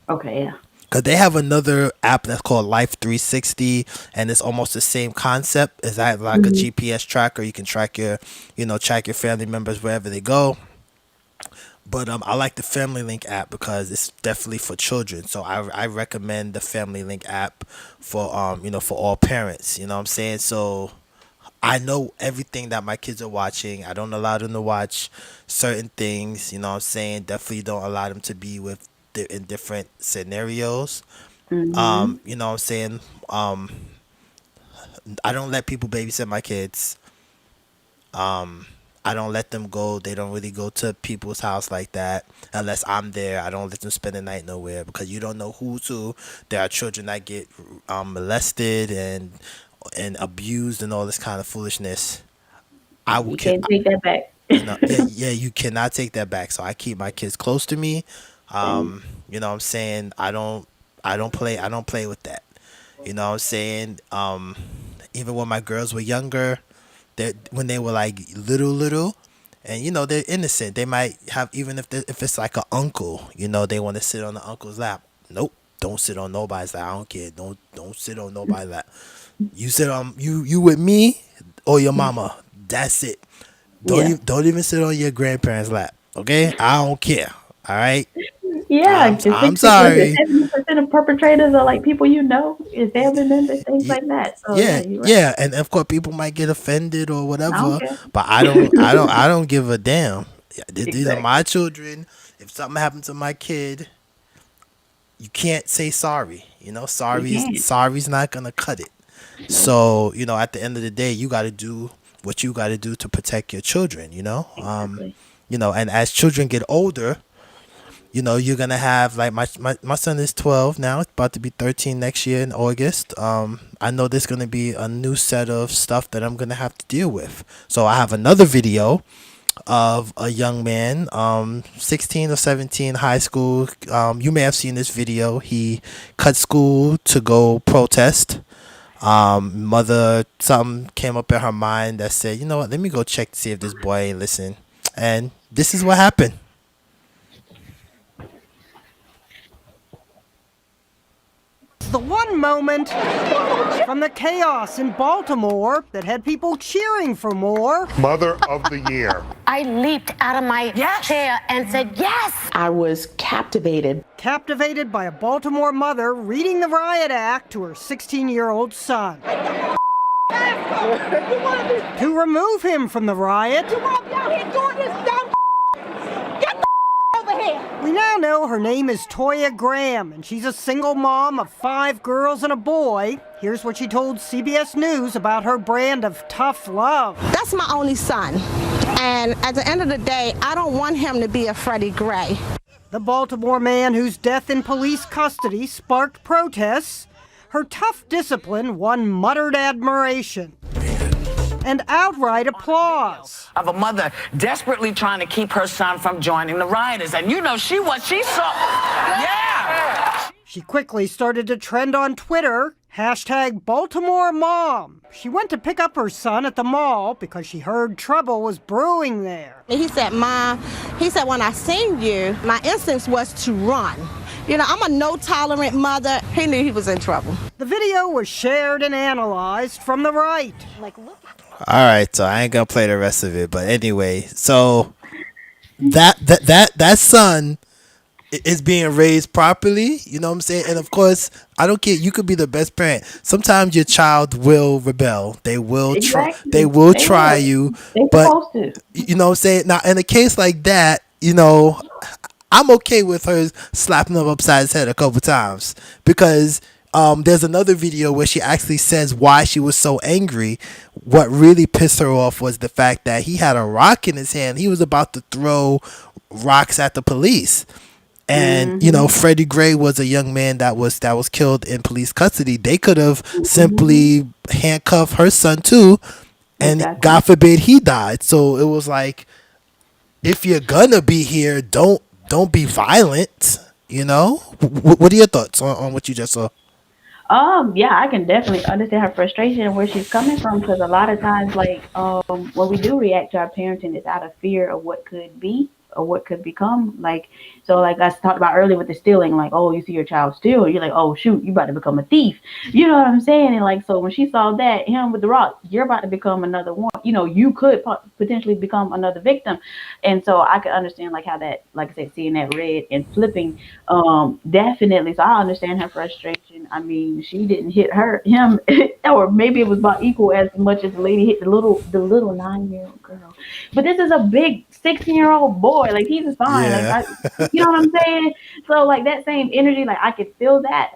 Okay. Yeah. Cause they have another app that's called Life 360, and it's almost the same concept. It's like a Hmm. GPS tracker. You can track your family members wherever they go. But I like the Family Link app because it's definitely for children. So I recommend the Family Link app for for all parents. You know what I'm saying? So I know everything that my kids are watching. I don't allow them to watch certain things. You know what I'm saying? Definitely don't allow them to be in different scenarios. Hmm. You know what I'm saying? Um, I don't let people babysit my kids. I don't let them go. They don't really go to people's house like that unless I'm there. I don't let them spend the night nowhere because you don't know who's who. There are children that get molested and abused and all this kind of foolishness. I will You can can't take that back. yeah, you cannot take that back. So I keep my kids close to me. Same. You know what I'm saying? I don't play with that. You know what I'm saying? Even when my girls were younger, when they were like little, and they're innocent. They might have, even if it's like an uncle, they want to sit on the uncle's lap. Nope, don't sit on nobody's lap. I don't care. Don't sit on nobody's lap. You sit on you with me or your mama. That's it. Yeah. Don't even sit on your grandparents' lap. Okay, I don't care. All right, Yeah. Because I'm 60, was it sorry. 70% of perpetrators are like people you know, your family members, things Yeah, like that. So yeah, yeah, you're right. yeah, and of course people might get offended or I don't whatever, care. but I don't give a damn. Yeah, these are my Exactly. children. If something happened to my kid, you can't say sorry. You can't. Sorry's not gonna cut it. Nope. So at the end of the day, you got to do what you got to do to protect your children. Exactly. And as children get older, you're gonna have like my son is 12 now, it's about to be 13 next year in August. I know there's gonna be a new set of stuff that I'm gonna have to deal with. So I have another video of a young man, 16 or 17, high school. You may have seen this video. He cut school to go protest. Mother, something came up in her mind that said, you know what, let me go check to see if this boy ain't listen. And this is what happened. The one moment from the chaos in Baltimore that had people cheering for more. Mother of the Year. I leaped out of my chair and said, yes! I was captivated. Captivated by a Baltimore mother reading the riot act to her 16-year-old son. To remove him from the riot. You won't be out here doing this dumb Get the over here! We now know her name is Toya Graham, and she's a single mom of 5 girls and a boy. Here's what she told CBS News about her brand of tough love. That's my only son. And at the end of the day, I don't want him to be a Freddie Gray. The Baltimore man whose death in police custody sparked protests. Her tough discipline won muttered admiration and outright applause. Of a mother desperately trying to keep her son from joining the rioters. And you know, she saw. Yeah! She quickly started to trend on Twitter, hashtag Baltimore Mom. She went to pick up her son at the mall because she heard trouble was brewing there. He said, Mom, when I seen you, my instinct was to run. You know, I'm a no-tolerant mother. He knew he was in trouble. The video was shared and analyzed from the right. Like, look. All right, so I ain't gonna play the rest of it, but anyway, so that son is being raised properly, you know what I'm saying? And of course, I don't care, you could be the best parent. Sometimes your child will rebel. They will try you, but you know what I'm saying? Now, in a case like that, you know, I'm okay with her slapping him upside his head a couple times because there's another video where she actually says why she was so angry. What really pissed her off was the fact that he had a rock in his hand. He was about to throw rocks at the police. And, you know, Freddie Gray was a young man that was killed in police custody. They could have simply handcuffed her son too. And God forbid he died. So it was like, if you're gonna be here, don't be violent, you know? What are your thoughts on what you just saw? Yeah, I can definitely understand her frustration and where she's coming from because a lot of times, like, when we do react to our parenting, it's out of fear of what could be or what could become. Like, so like I talked about earlier with the stealing, like, oh, you see your child steal, you're like, oh shoot, you about to become a thief. You know what I'm saying? And like, so when she saw that him with the rock, you're about to become another one. You know, you could potentially become another victim. And so I could understand like how that, like I said, seeing that red and flipping, definitely. So I understand her frustration. I mean, she didn't hit him, or maybe it was about equal as much as the lady hit the little 9-year-old girl. But this is a big 16-year-old boy. Like, he's fine. Yeah. Like, you know what I'm saying? So like that same energy, like I could feel that.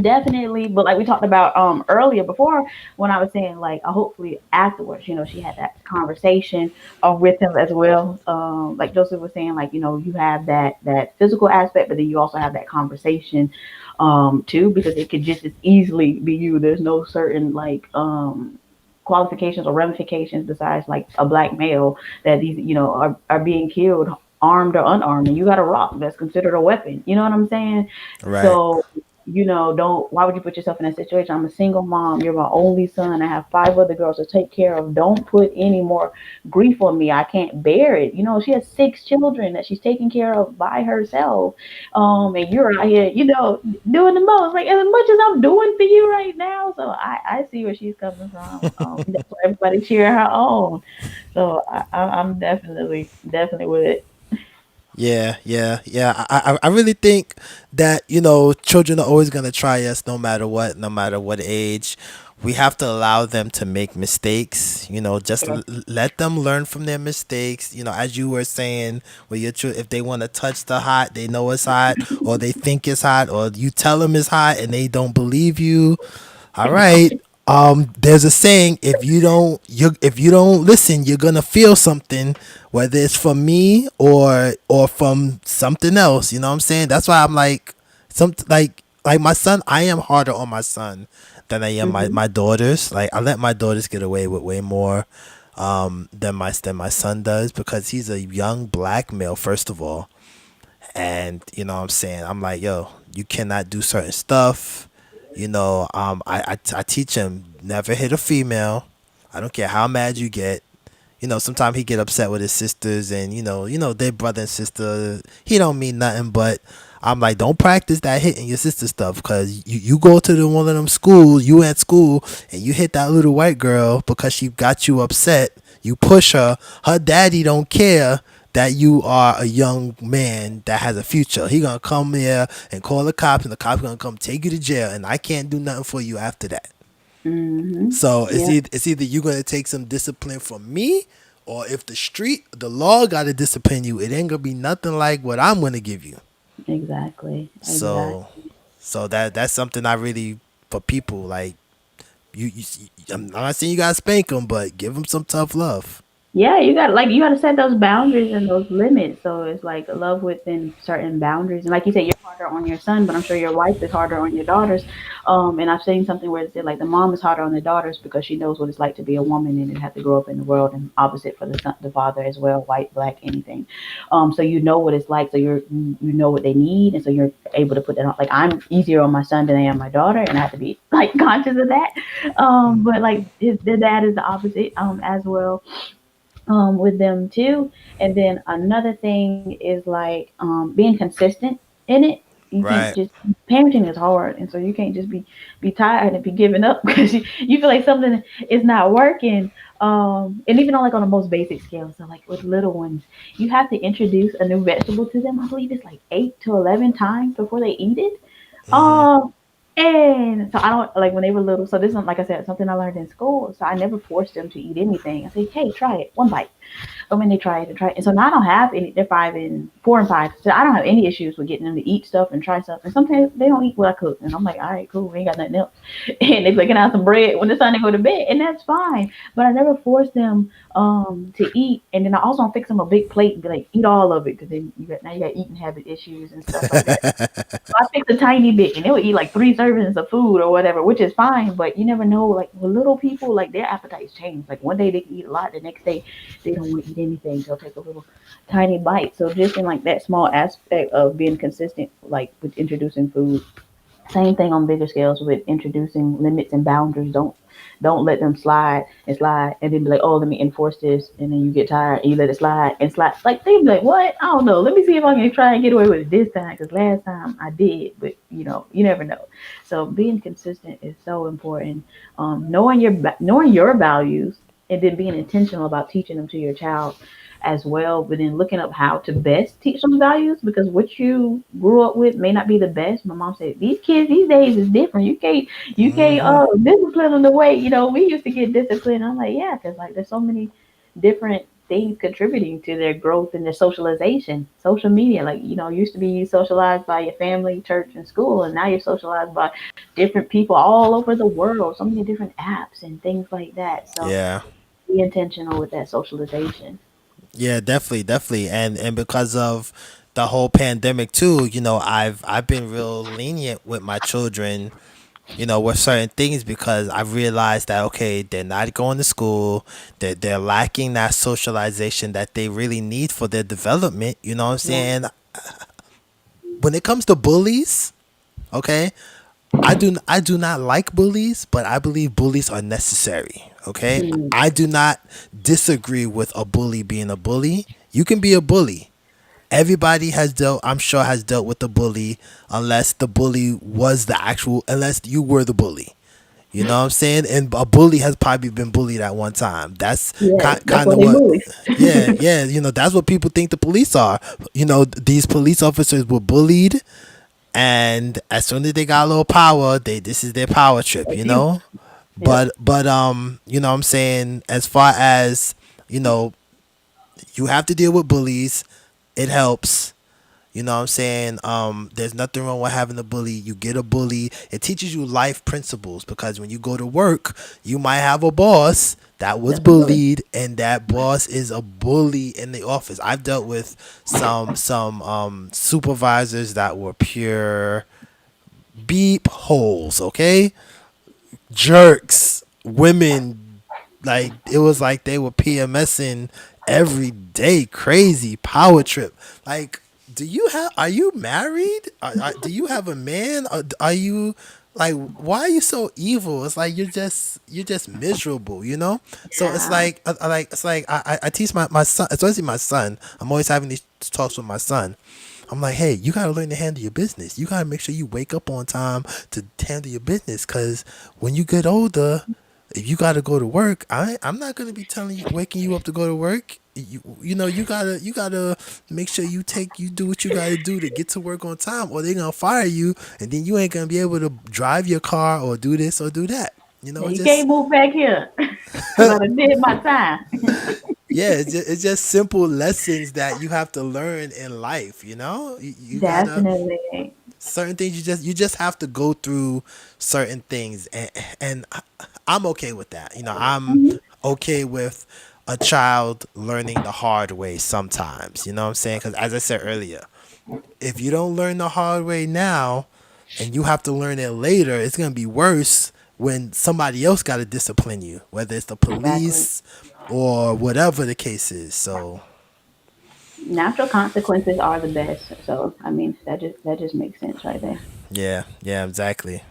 Definitely. But like we talked about earlier before when I was saying like hopefully afterwards, you know, she had that conversation with him as well. Like Joseph was saying, like, you know, you have that physical aspect, but then you also have that conversation too, because it could just as easily be you. There's no certain like qualifications or ramifications besides like a black male that these, you know, are being killed armed or unarmed, and you got a rock that's considered a weapon. You know what I'm saying? Right. So, you know, why would you put yourself in that situation? I'm a single mom. You're my only son. I have 5 other girls to take care of. Don't put any more grief on me. I can't bear it. You know, she has 6 children that she's taking care of by herself. And you're out here, you know, doing the most. Like, as much as I'm doing for you right now. So I see where she's coming from. That's why everybody cheering her on. So I'm definitely with it. Yeah. I really think that, you know, children are always going to try us no matter what age. We have to allow them to make mistakes, you know, just let them learn from their mistakes. You know, as you were saying, with your if they want to touch the hot, they know it's hot, or they think it's hot, or you tell them it's hot and they don't believe you. All right. There's a saying, if you don't listen, you're gonna feel something, whether it's from me or from something else. You know what I'm saying? That's why I'm like, like my son, I am harder on my son than I am my daughters. Like, I let my daughters get away with way more than my son does, because he's a young black male, first of all. And you know what I'm saying? I'm like, yo, you cannot do certain stuff. I teach him never hit a female. I don't care how mad you get. Sometimes he get upset with his sisters, and their brother and sister. He don't mean nothing, but I'm like, don't practice that hitting your sister stuff, because you go to one of them schools, you at school, and you hit that little white girl because she got you upset. You push her. Her daddy don't care that you are a young man that has a future. He gonna come here and call the cops, and the cops gonna come take you to jail, and I can't do nothing for you after that. So it's either you're gonna take some discipline from me, or if the law gotta discipline you, it ain't gonna be nothing like what I'm gonna give you. Exactly. So that's something I really, for people, like you I'm not saying you gotta spank them, but give them some tough love. Yeah, you got to set those boundaries and those limits. So it's like love within certain boundaries. And like you said, you're harder on your son, but I'm sure your wife is harder on your daughters. And I've seen something where it said like the mom is harder on the daughters because she knows what it's like to be a woman and have to grow up in the world, and opposite for the son, the father as well, white, black, anything. So you know what it's like. So you know what they need, and so you're able to put that on. Like I'm easier on my son than I am my daughter, and I have to be like conscious of that. But like the dad is the opposite as well, with them too. And then another thing is like being consistent in it. You can't Right. just parenting is hard, and so you can't just be tired and be giving up because you feel like something is not working. And even on like on the most basic scale, so like with little ones, you have to introduce a new vegetable to them. I believe it's like 8 to 11 times before they eat it. Mhm. Um, and so I don't like when they were little. So this is like I said, something I learned in school. So I never forced them to eat anything. I say, hey, try it, one bite. But when they try it and try it, and so now I don't have any. They're 5 and 4 and 5, so I don't have any issues with getting them to eat stuff and try stuff. And sometimes they don't eat what I cook, and I'm like, all right, cool, we ain't got nothing else. And they like, can I have some bread when it's time to go to bed, and that's fine. But I never force them to eat, and then I also don't fix them a big plate and be like, eat all of it, because then you got eating habit issues and stuff like that. So I fix a tiny bit, and they will eat like 3 servings of food or whatever, which is fine. But you never know, like with little people, like their appetites change. Like one day they can eat a lot, the next day they don't want to eat anything. They'll take a little tiny bite. So just in like that small aspect of being consistent, like with introducing food. Same thing on bigger scales with introducing limits and boundaries. Don't let them slide and then be like, oh, let me enforce this, and then you get tired and you let it slide and slide. Like they be like, what? I don't know. Let me see if I can try and get away with it this time, because last time I did, but you never know. So being consistent is so important. Knowing your values, and then being intentional about teaching them to your child as well, but then looking up how to best teach them values, because what you grew up with may not be the best. My mom said these kids these days is different. You can't Mhm. discipline them the way we used to get disciplined. I'm like, yeah, because like there's so many different things contributing to their growth and their socialization. Social media, like used to be socialized by your family, church, and school, and now you're socialized by different people all over the world. So many different apps and things like that. So Yeah. be intentional with that socialization. Yeah, definitely, definitely, and because of the whole pandemic too, I've been real lenient with my children, with certain things, because I realized that okay, they're not going to school, they're lacking that socialization that they really need for their development. You know what I'm Yeah. saying? When it comes to bullies, okay, I do not like bullies, but I believe bullies are necessary. Okay, Mm. I do not disagree with a bully being a bully. You can be a bully. Everybody I'm sure has dealt with the bully, unless the bully was unless you were the bully. You know what I'm saying? And a bully has probably been bullied at one time. That's Yes, that's kind what of they what, bully. yeah, yeah. That's what people think the police are. These police officers were bullied, and as soon as they got a little power, this is their power trip, Abuse. Yep. but what I'm saying, as far as you know you have to deal with bullies. It helps. You know what I'm saying? There's nothing wrong with having a bully. You get a bully. It teaches you life principles, because when you go to work, you might have a boss that was That's a bully. bullied, and that boss is a bully in the office. I've dealt with some supervisors that were pure beep holes, okay? Jerks, women, like it was like they were PMSing every day, crazy power trip. Like, are you married? Do you have a man? Are you like, why are you so evil? It's like you're just miserable, you know. So it's Yeah. like it's like I teach my son, especially my son. I'm always having these talks with my son. I'm like, hey, you gotta learn to handle your business. You gotta make sure you wake up on time to handle your business, because when you get older, if you gotta go to work, I'm not gonna be telling you, waking you up to go to work. You know, you gotta make sure you do what you gotta do to get to work on time, or they're gonna fire you, and then you ain't gonna be able to drive your car or do this or do that. You know, Yeah, it you just can't move back here because I done did my time. yeah, it's just simple lessons that you have to learn in life. You know, you gotta Definitely. certain things you just have to go through certain things, and I'm okay with that. You know, I'm Mhm. okay with a child learning the hard way sometimes. You know what I'm saying? Because as I said earlier, if you don't learn the hard way now and you have to learn it later, it's gonna be worse when somebody else got to discipline you, whether it's the Exactly. police or whatever the case is. So Natural consequences are the best. So I mean, that just makes sense right there. yeah, yeah, exactly.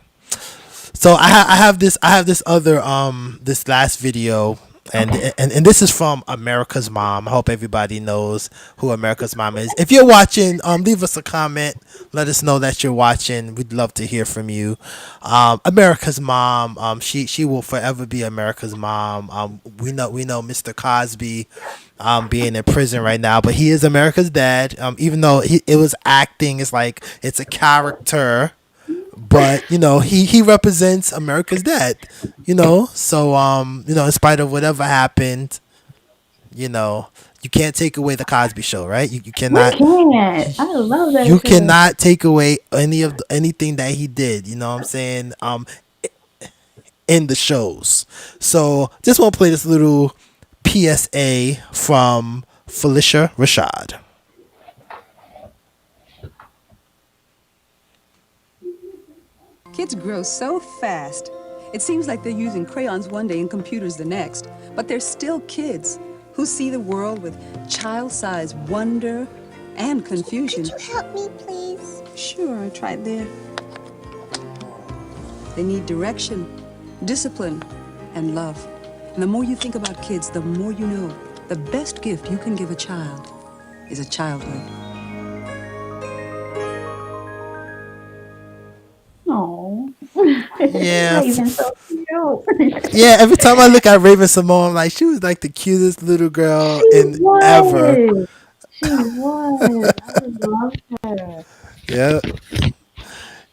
So I have this other this last video, Okay. and this is from America's Mom. I hope everybody knows who America's Mom is. If you're watching, leave us a comment. Let us know that you're watching. We'd love to hear from you. America's Mom. She will forever be America's Mom. We know Mr. Cosby being in prison right now, but he is America's dad. Even though it was acting, it's like it's a character, but you know he represents America's dad, you know. So you know, in spite of whatever happened, you know, you can't take away the Cosby Show, right? You We cannot can't. I love that you show. cannot take away anything that he did, you know what I'm saying, in the shows. So just want to play this little PSA from Felicia Rashad. Kids grow so fast. It seems like they're using crayons one day and computers the next. But they're still kids who see the world with child-sized wonder and confusion. Could you help me, please? Sure, I tried there. They need direction, discipline, and love. And the more you think about kids, the more you know. The best gift you can give a child is a childhood. Oh, Yeah, Raven, so cute. yeah. Every time I look at Raven Simone, like she was like the cutest little girl She in ever. was. She was. I just loved her. Yeah,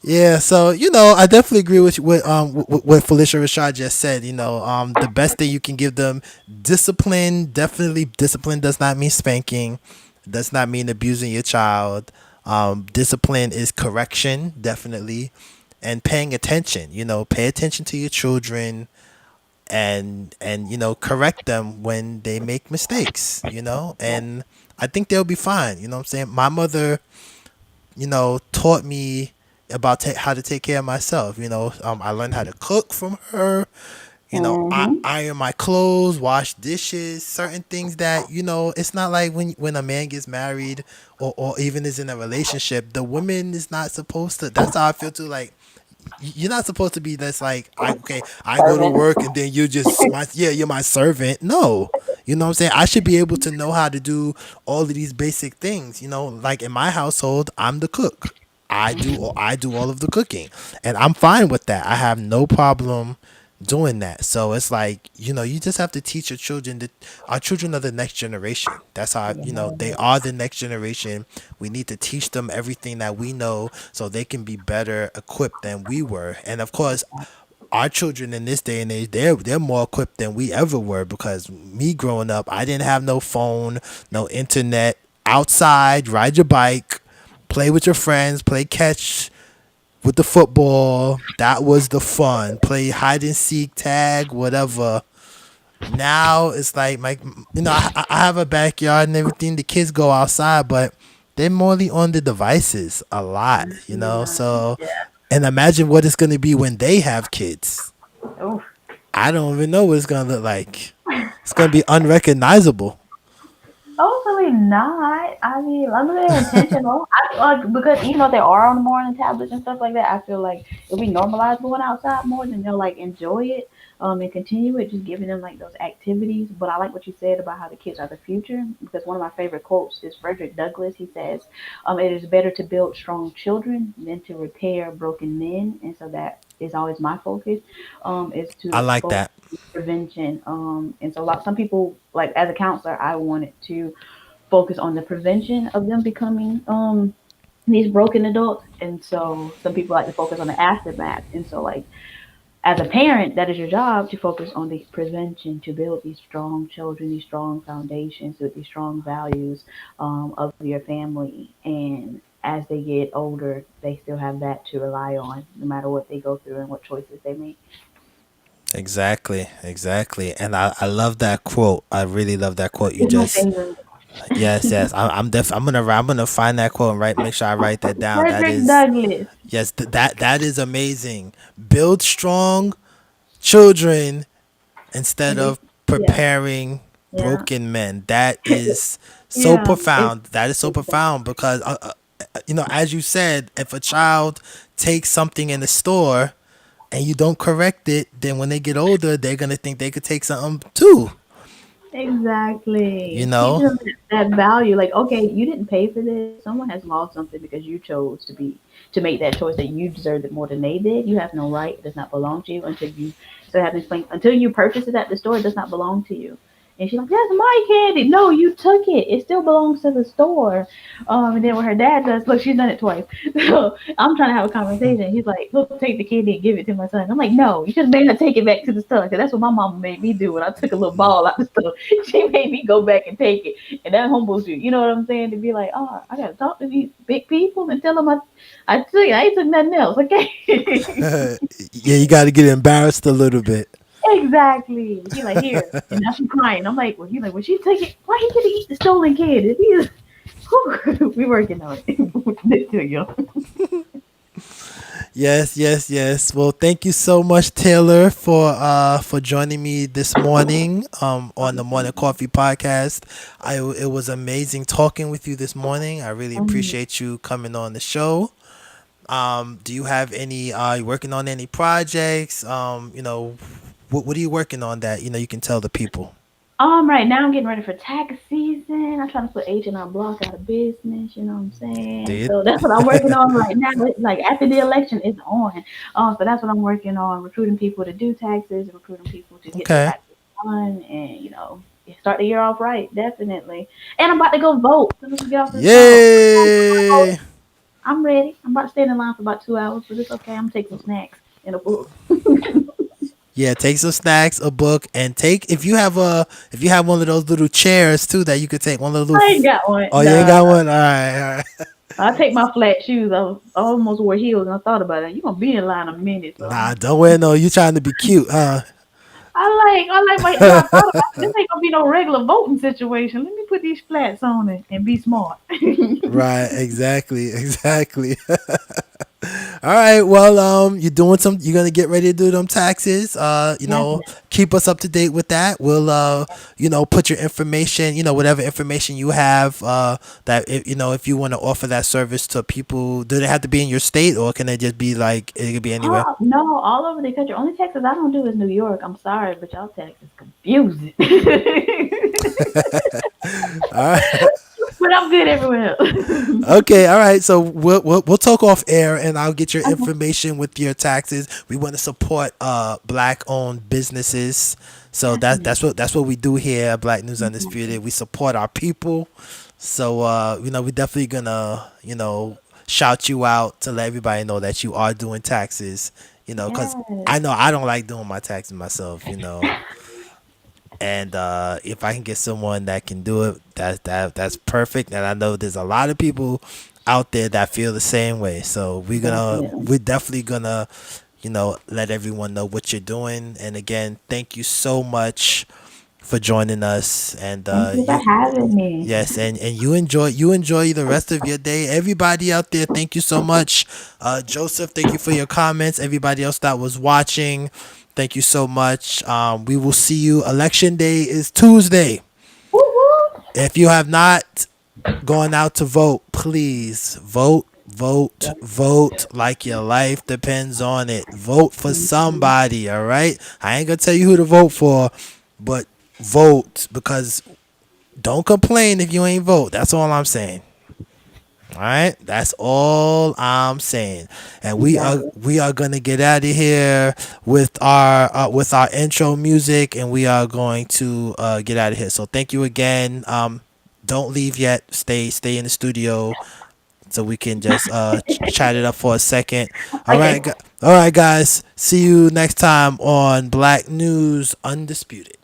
yeah. So you know, I definitely agree with what Felicia Rashad just said. You know, the best thing you can give them, discipline. Definitely, discipline does not mean spanking. Does not mean abusing your child. Discipline is correction, definitely, and paying attention. You know, pay attention to your children, and you know, correct them when they make mistakes, you know, and I think they'll be fine. You know what I'm saying? My mother, you know, taught me about how to take care of myself. You know, I learned how to cook from her. You know, I Mm-hmm. iron my clothes, wash dishes, certain things that, you know, it's not like when a man gets married, or even is in a relationship, the woman is not supposed to. That's how I feel too. Like, you're not supposed to be this, like, I go to Servant. work and then you're just you're my servant. No, you know what I'm saying? I should be able to know how to do all of these basic things. You know, like in my household, I'm the cook. I do all of the cooking, and I'm fine with that. I have no problem doing that. So it's like, you know, you just have to teach your children that our children are the next generation. That's how, you know, they are the next generation. We need to teach them everything that we know so they can be better equipped than we were. And of course, our children in this day and age, they're more equipped than we ever were, because me growing up, I didn't have no phone, no internet. Outside, ride your bike, play with your friends, play catch with the football. That was the fun. Play hide and seek, tag, whatever. Now it's like you know, I have a backyard and everything. The kids go outside, but they're morely on the devices a lot. You know, Yeah. so Yeah. and imagine what it's gonna be when they have kids. Oh, I don't even know what it's gonna look like. It's gonna be unrecognizable. hopefully Probably not. I mean, as long as they're intentional. I like because even though they are on the morning tablets and stuff like that, I feel like it'll be normalized going outside more, then they'll like enjoy it and continue it, just giving them like those activities. But I like what you said about how the kids are the future because one of my favorite quotes is Frederick Douglass. He says, "It is better to build strong children than to repair broken men," and so that is always my focus. Is to I like focus that. on prevention. And so like some people like as a counselor, I wanted to focus on the prevention of them becoming these broken adults. And so some people like to focus on the aftermath. And so like as a parent, that is your job to focus on the prevention, to build these strong children, these strong foundations with these strong values of your family. And as they get older, they still have that to rely on, no matter what they go through and what choices they make. Exactly, exactly. And I love that quote. I really love that quote you It's my just. favorite. Yes, yes. I'm gonna find that quote and make sure I write that down. That Frederick is Douglass. yes, that is amazing. Build strong children instead of Yeah, preparing yeah, broken men. That is so yeah. It's profound. That is so profound because as you said, if a child takes something in the store and you don't correct it, then when they get older, they're gonna think they could take something too. You exactly. know? Teaching them that value, like, okay, you didn't pay for this. Someone has lost something because you chose to make that choice that you deserved it more than they did. You have no right. It does not belong to you until you so I have to explain until you purchase it at the store, it does not belong to you. And she's like, "That's my candy." No, you took it. It still belongs to the store. And then what her dad does, look, she's done it twice. So I'm trying to have a conversation. He's like, he'll take the candy and give it to my son. I'm like, no, you should have made her take it back to the store. Because that's what my mama made me do when I took a little ball out the store. She made me go back and take it. And that humbles you. You know what I'm saying? To be like, oh, I got to talk to these big people and tell them I took it. I ain't took nothing else. Okay. Yeah, you got to get embarrassed a little bit. Exactly. He like here, and now she's crying. I'm like, well, he like, well, she take it. Why he get to eat the stolen candy? He is, we working on it. This too, yo. Yes, yes, yes. Well, thank you so much, Taylor, for joining me this morning on the Morning Coffee Podcast. It was amazing talking with you this morning. I really appreciate you coming on the show. Do you have any you working on any projects? What are you working on that you can tell the people? Right now I'm getting ready for tax season. I'm trying to put H&R Block out of business. You know what I'm saying? Dude. So that's what I'm working on right now. It's like after the election, it's on. So that's what I'm working on: recruiting people to do taxes, and recruiting people to get their Okay. taxes done, and start the year off right, definitely. And I'm about to go vote. So let's get off this phone. Yay! I'm ready. I'm about to stand in line for about 2 hours, but it's okay. I'm gonna take some snacks and a book. Yeah, take some snacks, a book, and if you have one of those little chairs too that you could take one of the I little. ain't got one. Oh, you ain't got one. All right, all right. I take my flat shoes. I almost wore heels, and I thought about it. You gonna be in line a minute, so Nah, don't wear no. You trying to be cute, huh? I like my. I thought about it. This ain't gonna be no regular voting situation. Let me put these flats on it and be smart. Right, exactly, exactly. All right, well, you're gonna get ready to do them taxes. Keep us up to date with that. We'll, put your information, whatever information you have, that if you want to offer that service to people, do they have to be in your state or can they just be like it could be anywhere? Oh, no, all over the country. Only Texas I don't do is New York. I'm sorry, but y'all Texas confusing. All right. But I'm good everywhere else. Okay, all right. So we'll talk off air, and I'll get your information with your taxes. We want to support black-owned businesses, so that's what we do here at Black News Undisputed. We support our people, so we're definitely gonna shout you out to let everybody know that you are doing taxes. Because I know I don't like doing my taxes myself. And if I can get someone that can do it, that's perfect. And I know there's a lot of people out there that feel the same way. So we're definitely gonna, let everyone know what you're doing. And again, thank you so much for joining us. And Thank you for having me. yes, and you enjoy the rest of your day. Everybody out there, thank you so much. Joseph, thank you for your comments. Everybody else that was watching, thank you so much. We will see you. Election day is Tuesday. Woo-woo. If you have not gone out to vote, please vote like your life depends on it. Vote for somebody, all right? I ain't gonna tell you who to vote for, but vote, because don't complain if you ain't vote. That's all I'm saying. All right, that's all I'm saying. And we are gonna get out of here with our intro music, and we are going to get out of here. So thank you again. Don't leave yet. Stay in the studio so we can just chat it up for a second. All right, guys. See you next time on Black News Undisputed.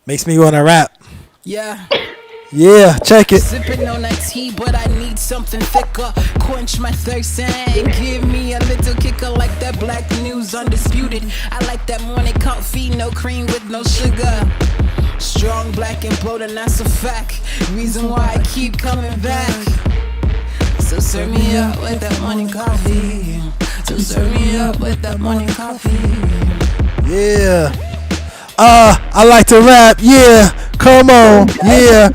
Makes me want to rap. Yeah. Yeah, check it. Sipping on that tea, but I need something thicker. Quench my thirst and give me a little kicker like that Black News Undisputed. I like that morning coffee, no cream with no sugar. Strong, black, and bold, and that's a fact. Reason why I keep coming back. So serve me up with that morning coffee. So serve me up with that morning coffee. Yeah. I like to rap. Yeah. Come on. Yeah.